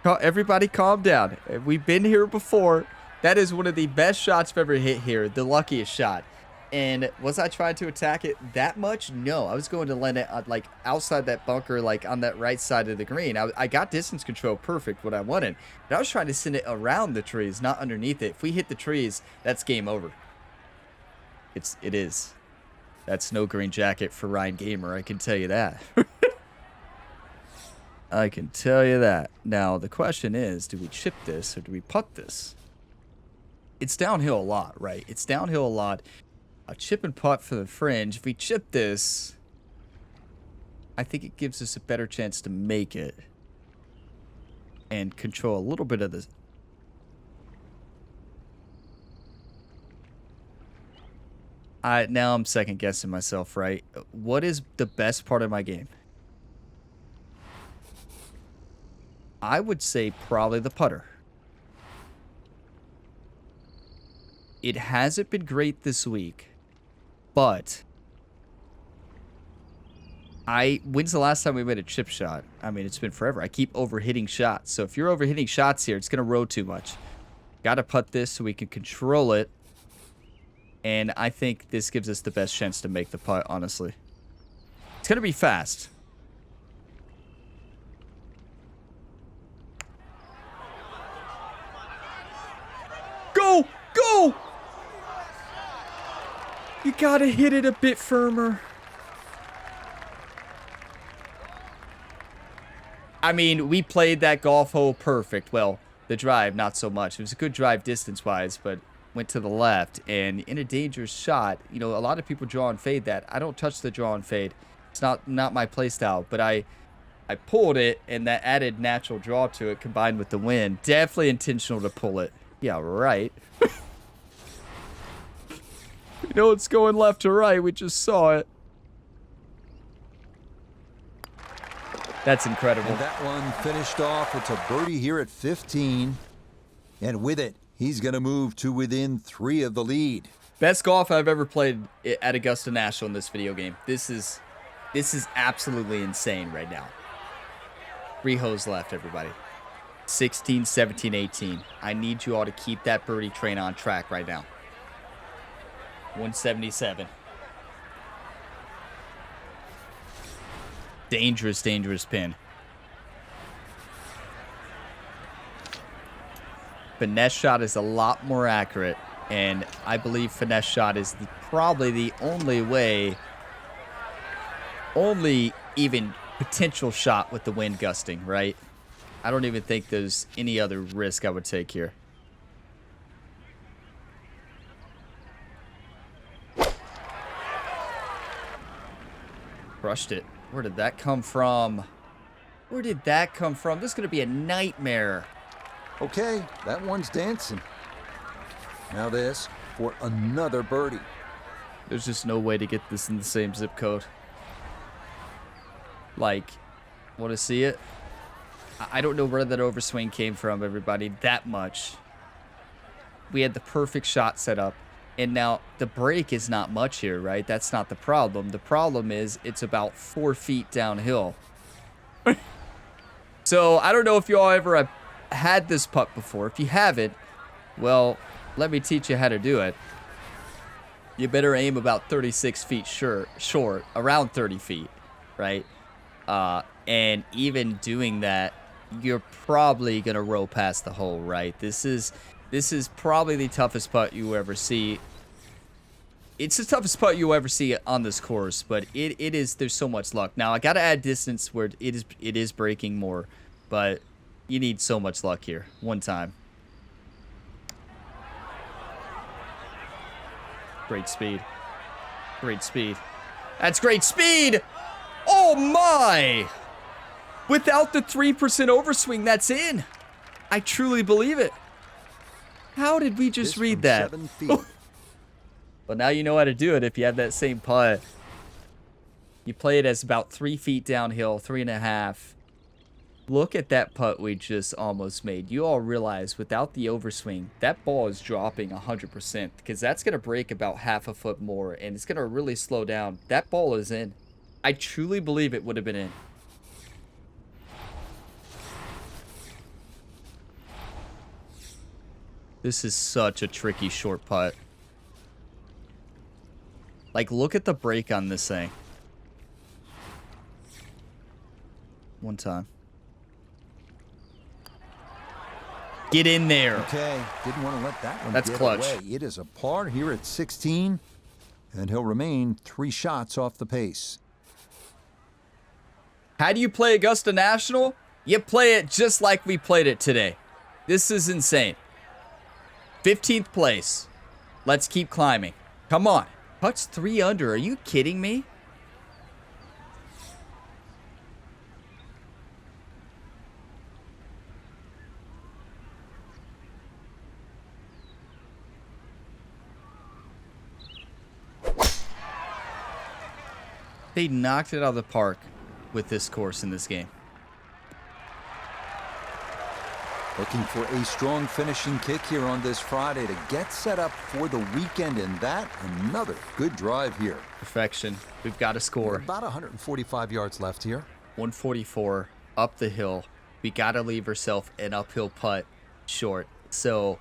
Everybody calm down. We've been here before. That is one of the best shots I've ever hit here. The luckiest shot. And was I trying to attack it that much? No. I was going to land it like outside that bunker, like on that right side of the green. I got distance control perfect, what I wanted. But I was trying to send it around the trees, not underneath it. If we hit the trees, that's game over. It is. That's no green jacket for Ryan Gamer, I can tell you that. I can tell you that. Now, the question is, do we chip this or do we putt this? It's downhill a lot, right? It's downhill a lot. A chip and putt for the fringe. If we chip this, I think it gives us a better chance to make it. And control a little bit of this. Now I'm second guessing myself, right? What is the best part of my game? I would say probably the putter. It hasn't been great this week, but when's the last time we made a chip shot? I mean, it's been forever. I keep overhitting shots. So if you're overhitting shots here, it's going to roll too much. Got to putt this so we can control it. And I think this gives us the best chance to make the putt, honestly. It's going to be fast. Go! Go! You got to hit it a bit firmer. I mean, we played that golf hole perfect. Well, the drive, not so much. It was a good drive distance-wise, but went to the left. And in a dangerous shot, you know, a lot of people draw and fade that. I don't touch the draw and fade. It's not my play style. But I pulled it, and that added natural draw to it combined with the wind. Definitely intentional to pull it. Yeah, right. You know, it's going left to right. We just saw it. That's incredible. And that one finished off. It's a birdie here at 15. And with it, he's going to move to within 3 of the lead. Best golf I've ever played at Augusta National in this video game. This is absolutely insane right now. 3 holes left, everybody. 16, 17, 18. I need you all to keep that birdie train on track right now. 177. Dangerous, dangerous pin. Finesse shot is a lot more accurate, and I believe finesse shot is probably the only way, only even potential shot with the wind gusting, right? I don't even think there's any other risk I would take here. Crushed it. Where did that come from? Where did that come from? This is going to be a nightmare. Okay, that one's dancing. Now this for another birdie. There's just no way to get this in the same zip code. Like, want to see it? I don't know where that overswing came from, everybody, that much. We had the perfect shot set up. And now the break is not much here, right? That's not the problem. The problem is it's about 4 feet downhill. So I don't know if you all ever have had this putt before. If you haven't, well, let me teach you how to do it. You better aim about 36 feet short, around 30 feet, right? And even doing that, you're probably going to roll past the hole, right? This is probably the toughest putt you ever see. It's the toughest putt you'll ever see on this course, but it is. There's so much luck. Now I got to add distance where it is breaking more, but you need so much luck here. One time. Great speed. Great speed. That's great speed. Oh my! Without the 3% overswing, that's in. I truly believe it. How did we just read that? 7 feet. But now you know how to do it if you have that same putt. You play it as about 3 feet downhill, 3.5. Look at that putt we just almost made. You all realize without the overswing, that ball is dropping 100% because that's going to break about half a foot more and it's going to really slow down. That ball is in. I truly believe it would have been in. This is such a tricky short putt. Like, look at the break on this thing. One time. Get in there. Okay, didn't want to let that one That's get clutch. away. It is a par here at 16, and he'll remain 3 shots off the pace. How do you play Augusta National? You play it just like we played it today. This is insane. 15th place. Let's keep climbing. Come on. Putts 3 under. Are you kidding me? They knocked it out of the park with this course in this game. Looking for a strong finishing kick here on this Friday to get set up for the weekend, and that another good drive here. Perfection. We've got to score. About 145 yards left here. 144 up the hill. We got to leave ourselves an uphill putt short. So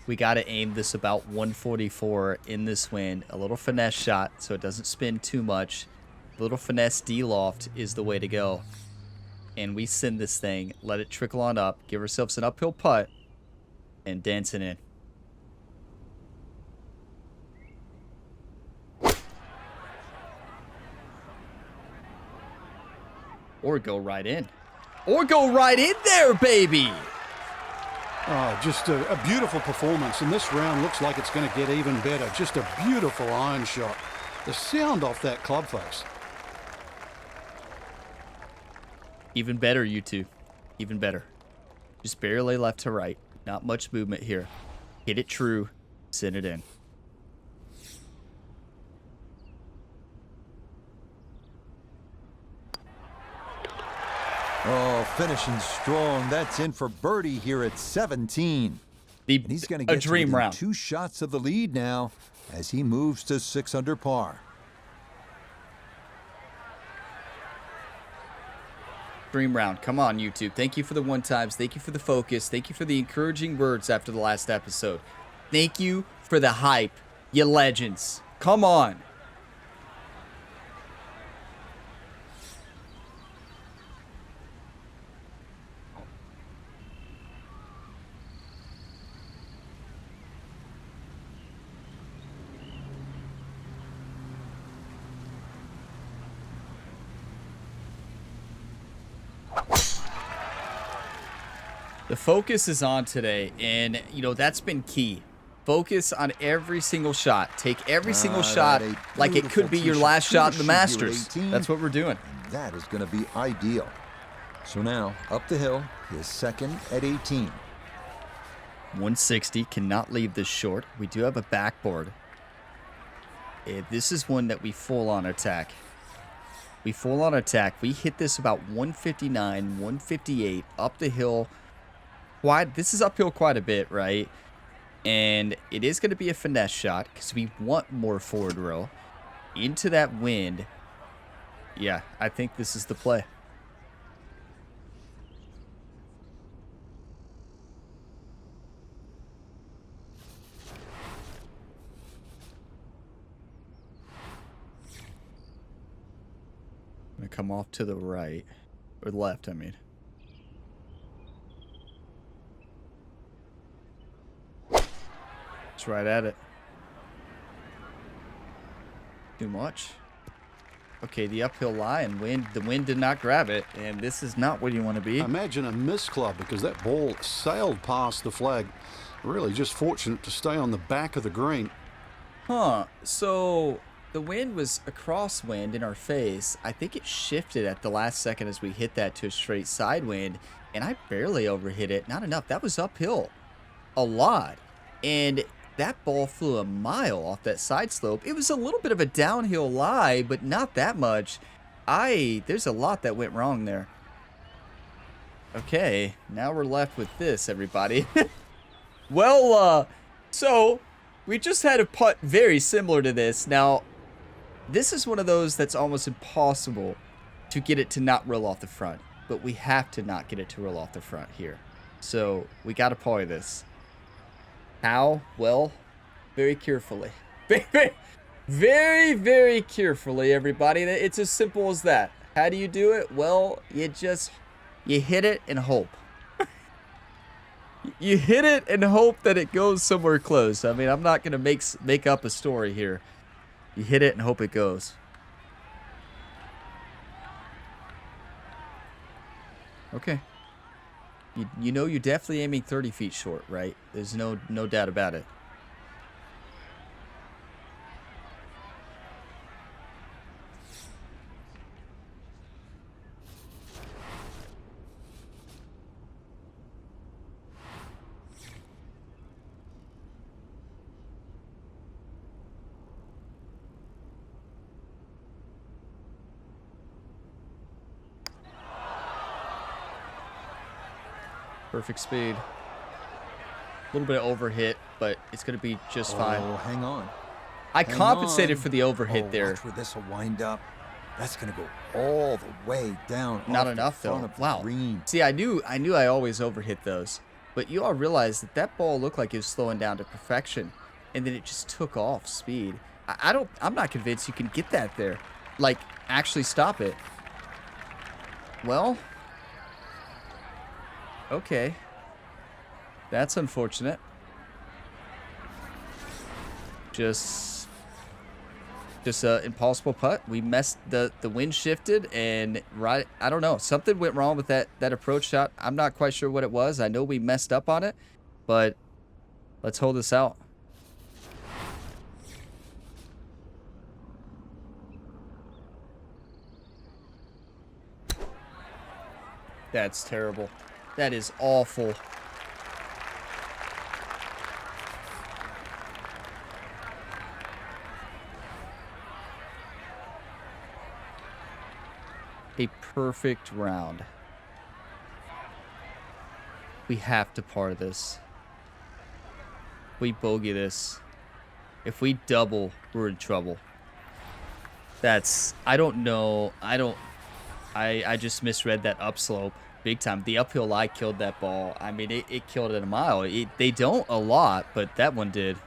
we got to aim this about 144 in this wind. A little finesse shot so it doesn't spin too much. A little finesse D-loft is the way to go. And we send this thing, let it trickle on up, give ourselves an uphill putt, and dance it in. Or go right in. Or go right in there, baby! Oh, just a beautiful performance. And this round looks like it's going to get even better. Just a beautiful iron shot. The sound off that club face. Even better, you two. Even better. Just barely left to right. Not much movement here. Hit it true. Send it in. Oh, finishing strong. That's in for birdie here at 17. And he's going to get a dream to round. 2 shots of the lead now as he moves to 6 under par. Dream round. Come on, YouTube. Thank you for the one-times. Thank you for the focus. Thank you for the encouraging words after the last episode. Thank you for the hype. You legends. Come on. The focus is on today, and, you know, that's been key. Focus on every single shot. Take every single shot like it could be your last shot in the Masters. That's what we're doing. And that is going to be ideal. So now, up the hill, his second at 18. 160, cannot leave this short. We do have a backboard. This is one that we full on attack. We full on attack. We hit this about 159, 158, up the hill. This is uphill quite a bit, right? And it is going to be a finesse shot because we want more forward row into that wind. Yeah, I think this is the play. I'm going to come off to the right, or left, I mean. Right at it. Too much. Okay, the uphill lie and the wind did not grab it, and this is not where you want to be. Imagine a miss club because that ball sailed past the flag. Really just fortunate to stay on the back of the green. Huh. So the wind was a crosswind in our face. I think it shifted at the last second as we hit that to a straight side wind, and I barely overhit it. Not enough. That was uphill. A lot. And that ball flew a mile off that side slope. It was a little bit of a downhill lie, but not that much. There's a lot that went wrong there. Okay, now we're left with this, everybody. Well, so we just had a putt very similar to this. Now, this is one of those that's almost impossible to get it to not roll off the front, but we have to not get it to roll off the front here. So we got to poly this. How? Well, very carefully. Very, very carefully, everybody. It's as simple as that. How do you do it? Well, you hit it and hope. You hit it and hope that it goes somewhere close. I mean, I'm not going to make up a story here. You hit it and hope it goes. Okay. You know you're definitely aiming 30 feet short, right? There's no doubt about it. Perfect speed. A little bit of overhit, but it's going to be just fine. Oh, hang on. I Hang compensated on. for the overhit there. Watch where this will wind up. That's going to go all the way down. Not off enough, the front though. of the Wow. green. See, I knew I always overhit those. But you all realize that that ball looked like it was slowing down to perfection. And then it just took off speed. I'm not convinced you can get that there. Like, actually stop it. Well. Okay. That's unfortunate. Just a impossible putt. We messed the wind shifted and I don't know, something went wrong with that approach shot. I'm not quite sure what it was. I know we messed up on it, but let's hold this out. That's terrible. That is awful. A perfect round. We have to par this. We bogey this. If we double, we're in trouble. I don't know. I just misread that upslope big time. The uphill lie killed that ball. I mean, it killed it a mile. They don't a lot, but that one did.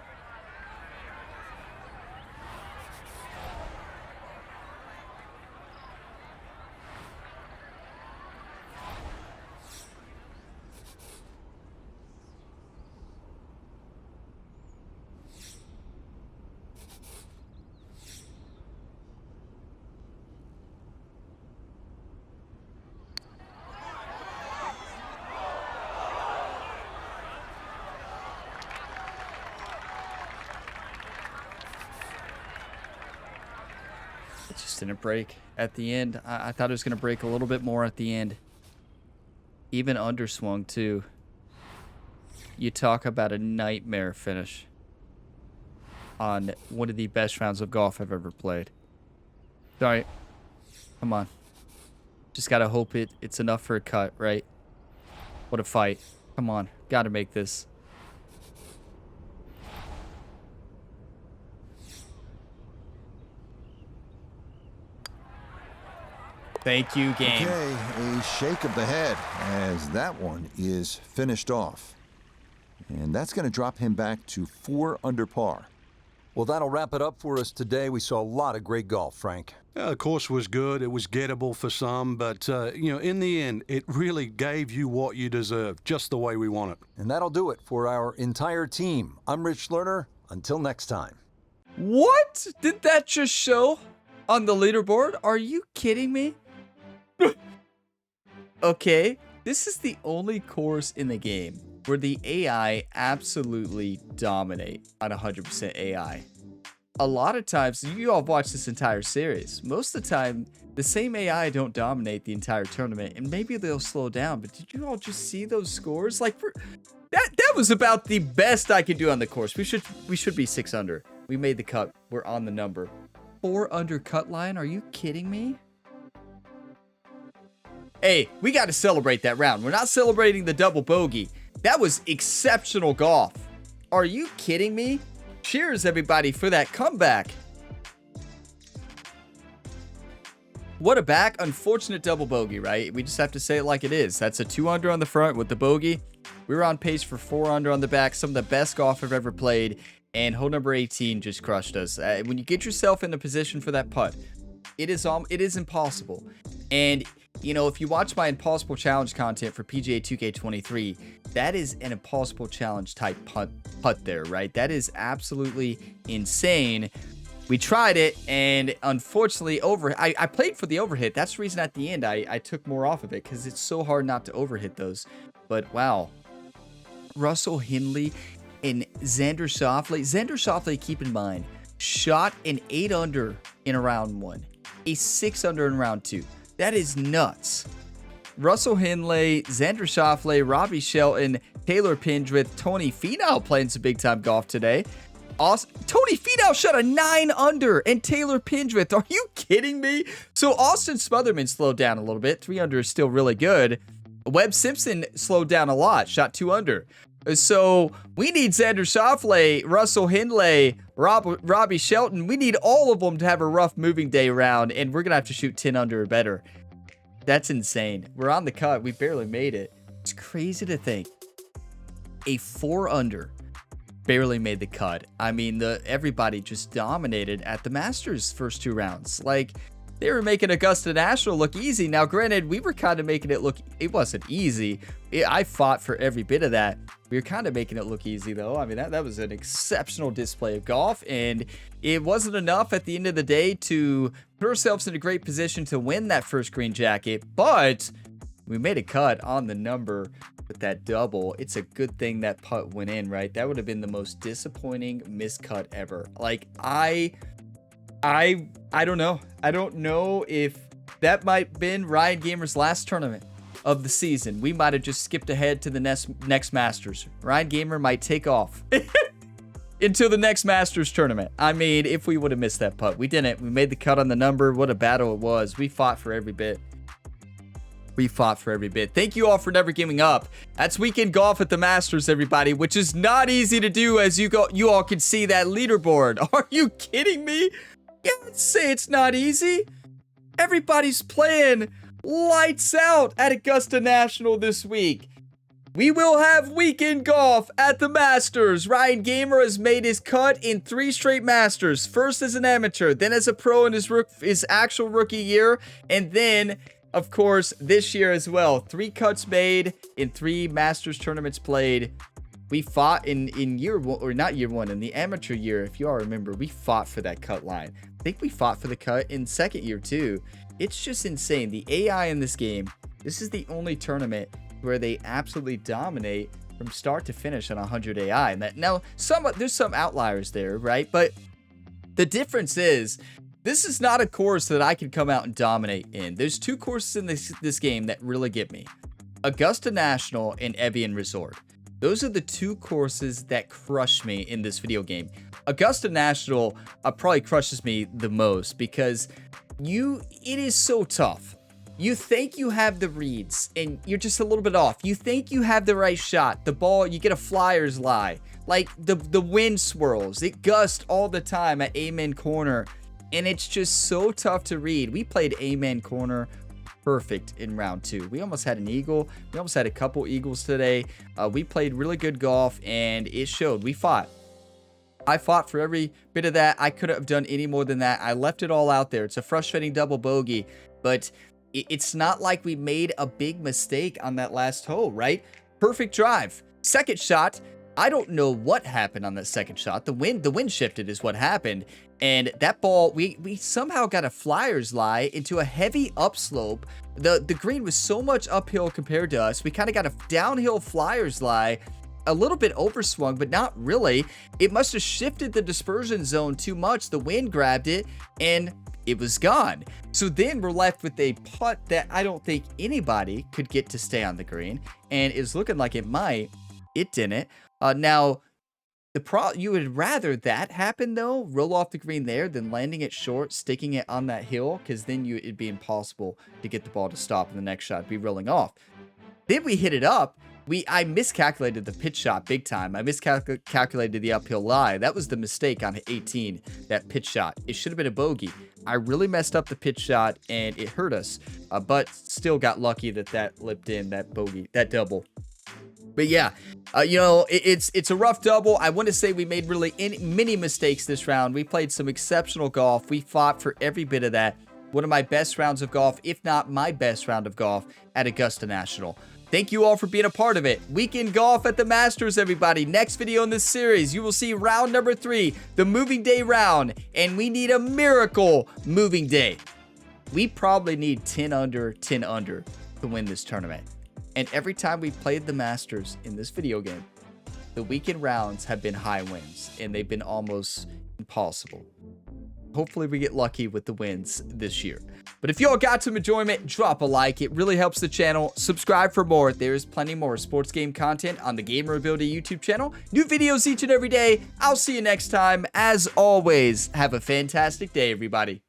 It just didn't break at the end. I thought it was going to break a little bit more at the end. Even underswung, too. You talk about a nightmare finish on one of the best rounds of golf I've ever played. All right. Come on. Just got to hope it's enough for a cut, right? What a fight. Come on. Got to make this. Thank you, game. Okay, a shake of the head as that one is finished off. And that's going to drop him back to 4 under par. Well, that'll wrap it up for us today. We saw a lot of great golf, Frank. The course was good. It was gettable for some, but, in the end, it really gave you what you deserve, just the way we want it. And that'll do it for our entire team. I'm Rich Lerner. Until next time. What did that just show on the leaderboard? Are you kidding me? Okay, this is the only course in the game where the AI absolutely dominate on 100% AI. A lot of times, you all watch this entire series. Most of the time, the same AI don't dominate the entire tournament, and maybe they'll slow down. But did you all just see those scores? Like, that was about the best I could do on the course. We should be 6 under. We made the cut. We're on the number. 4 under cut line. Are you kidding me? Hey, we got to celebrate that round. We're not celebrating the double bogey. That was exceptional golf. Are you kidding me? Cheers, everybody, for that comeback. What a back. Unfortunate double bogey, right? We just have to say it like it is. That's a 2 under on the front with the bogey. We were on pace for 4 under on the back. Some of the best golf I've ever played. And hole number 18 just crushed us. When you get yourself in the position for that putt, it is impossible. And if you watch my Impossible Challenge content for PGA 2K23, that is an Impossible Challenge type putt there, right? That is absolutely insane. We tried it, and unfortunately, I played for the overhit. That's the reason at the end I took more off of it, because it's so hard not to overhit those. But wow. Russell Henley and Xander Schauffele. Xander Schauffele, keep in mind, shot an 8 under in round 1, a 6 under in round 2. That is nuts. Russell Henley, Xander Schauffele, Robbie Shelton, Taylor Pendrith, Tony Finau playing some big-time golf today. Tony Finau shot a 9 under, and Taylor Pendrith. Are you kidding me? So Austin Smotherman slowed down a little bit. 3 under is still really good. Webb Simpson slowed down a lot, shot 2 under. So we need Xander Schauffele, Russell Hindley, Robbie Shelton. We need all of them to have a rough moving day round, and we're going to have to shoot 10 under or better. That's insane. We're on the cut. We barely made it. It's crazy to think. A 4 under barely made the cut. I mean, everybody just dominated at the Masters first 2 rounds. Like, they were making Augusta National look easy. Now, granted, we were kind of making it look, it wasn't easy. I fought for every bit of that. We were kind of making it look easy, though. I mean, that was an exceptional display of golf, and it wasn't enough at the end of the day to put ourselves in a great position to win that first green jacket, but we made a cut on the number with that double. It's a good thing that putt went in, right? That would have been the most disappointing miscut ever. Like, I don't know. I don't know if that might have been Ryan Gamer's last tournament of the season. We might have just skipped ahead to the next Masters. Ryan Gamer might take off until the next Masters tournament. I mean, if we would have missed that putt. We didn't. We made the cut on the number. What a battle it was. We fought for every bit. Thank you all for never giving up. That's weekend golf at the Masters, everybody, which is not easy to do, as you all can see that leaderboard. Are you kidding me? Yeah, let's say it's not easy. Everybody's playing lights out at Augusta National this week. We will have weekend golf at the Masters. Ryan Gamer has made his cut in 3 straight Masters. First as an amateur, then as a pro in his actual rookie year, and then, of course, this year as well. 3 cuts made in 3 Masters tournaments played. We fought in year 1, or not year 1, in the amateur year, if you all remember, we fought for that cut line. I think we fought for the cut in second year too. It's just insane. The AI in this game, this is the only tournament where they absolutely dominate from start to finish on 100 AI. And now, there's some outliers there, right? But the difference is, this is not a course that I can come out and dominate in. There's 2 courses in this game that really get me. Augusta National and Evian Resort. Those are the 2 courses that crush me in this video game. Augusta National probably crushes me the most because it is so tough. You think you have the reads and you're just a little bit off. You think you have the right shot. The ball, you get a flyer's lie. Like the wind swirls. It gusts all the time at Amen Corner. And it's just so tough to read. We played Amen Corner perfect in round 2. We almost had an eagle. We almost had a couple eagles today. We played really good golf and it showed. We fought. I fought for every bit of that. I couldn't have done any more than that. I left it all out there. It's a frustrating double bogey, but it's not like we made a big mistake on that last hole, right? Perfect drive. Second shot. I don't know what happened on that second shot. The wind shifted is what happened. And that ball, we somehow got a flyer's lie into a heavy upslope. The green was so much uphill compared to us. We kind of got a downhill flyer's lie, a little bit overswung, but not really. It must have shifted the dispersion zone too much. The wind grabbed it and it was gone. So then we're left with a putt that I don't think anybody could get to stay on the green. And it's looking like it might. It didn't. Now, you would rather that happen, though, roll off the green there, than landing it short, sticking it on that hill, because then it'd be impossible to get the ball to stop in the next shot, be rolling off. Then we hit it up. I miscalculated the pitch shot big time. I miscalculated the uphill lie. That was the mistake on 18, that pitch shot. It should have been a bogey. I really messed up the pitch shot, and it hurt us, but still got lucky that lipped in, that bogey, that double. But yeah, it's a rough double. I want to say we made really many mistakes this round. We played some exceptional golf. We fought for every bit of that. One of my best rounds of golf, if not my best round of golf at Augusta National. Thank you all for being a part of it. Weekend golf at the Masters, everybody. Next video in this series, you will see round number 3, the moving day round. And we need a miracle moving day. We probably need 10 under to win this tournament. And every time we played the Masters in this video game, the weekend rounds have been high wins, and they've been almost impossible. Hopefully we get lucky with the wins this year. But if you all got some enjoyment, drop a like. It really helps the channel. Subscribe for more. There's plenty more sports game content on the Gamer Ability YouTube channel. New videos each and every day. I'll see you next time. As always, have a fantastic day, everybody.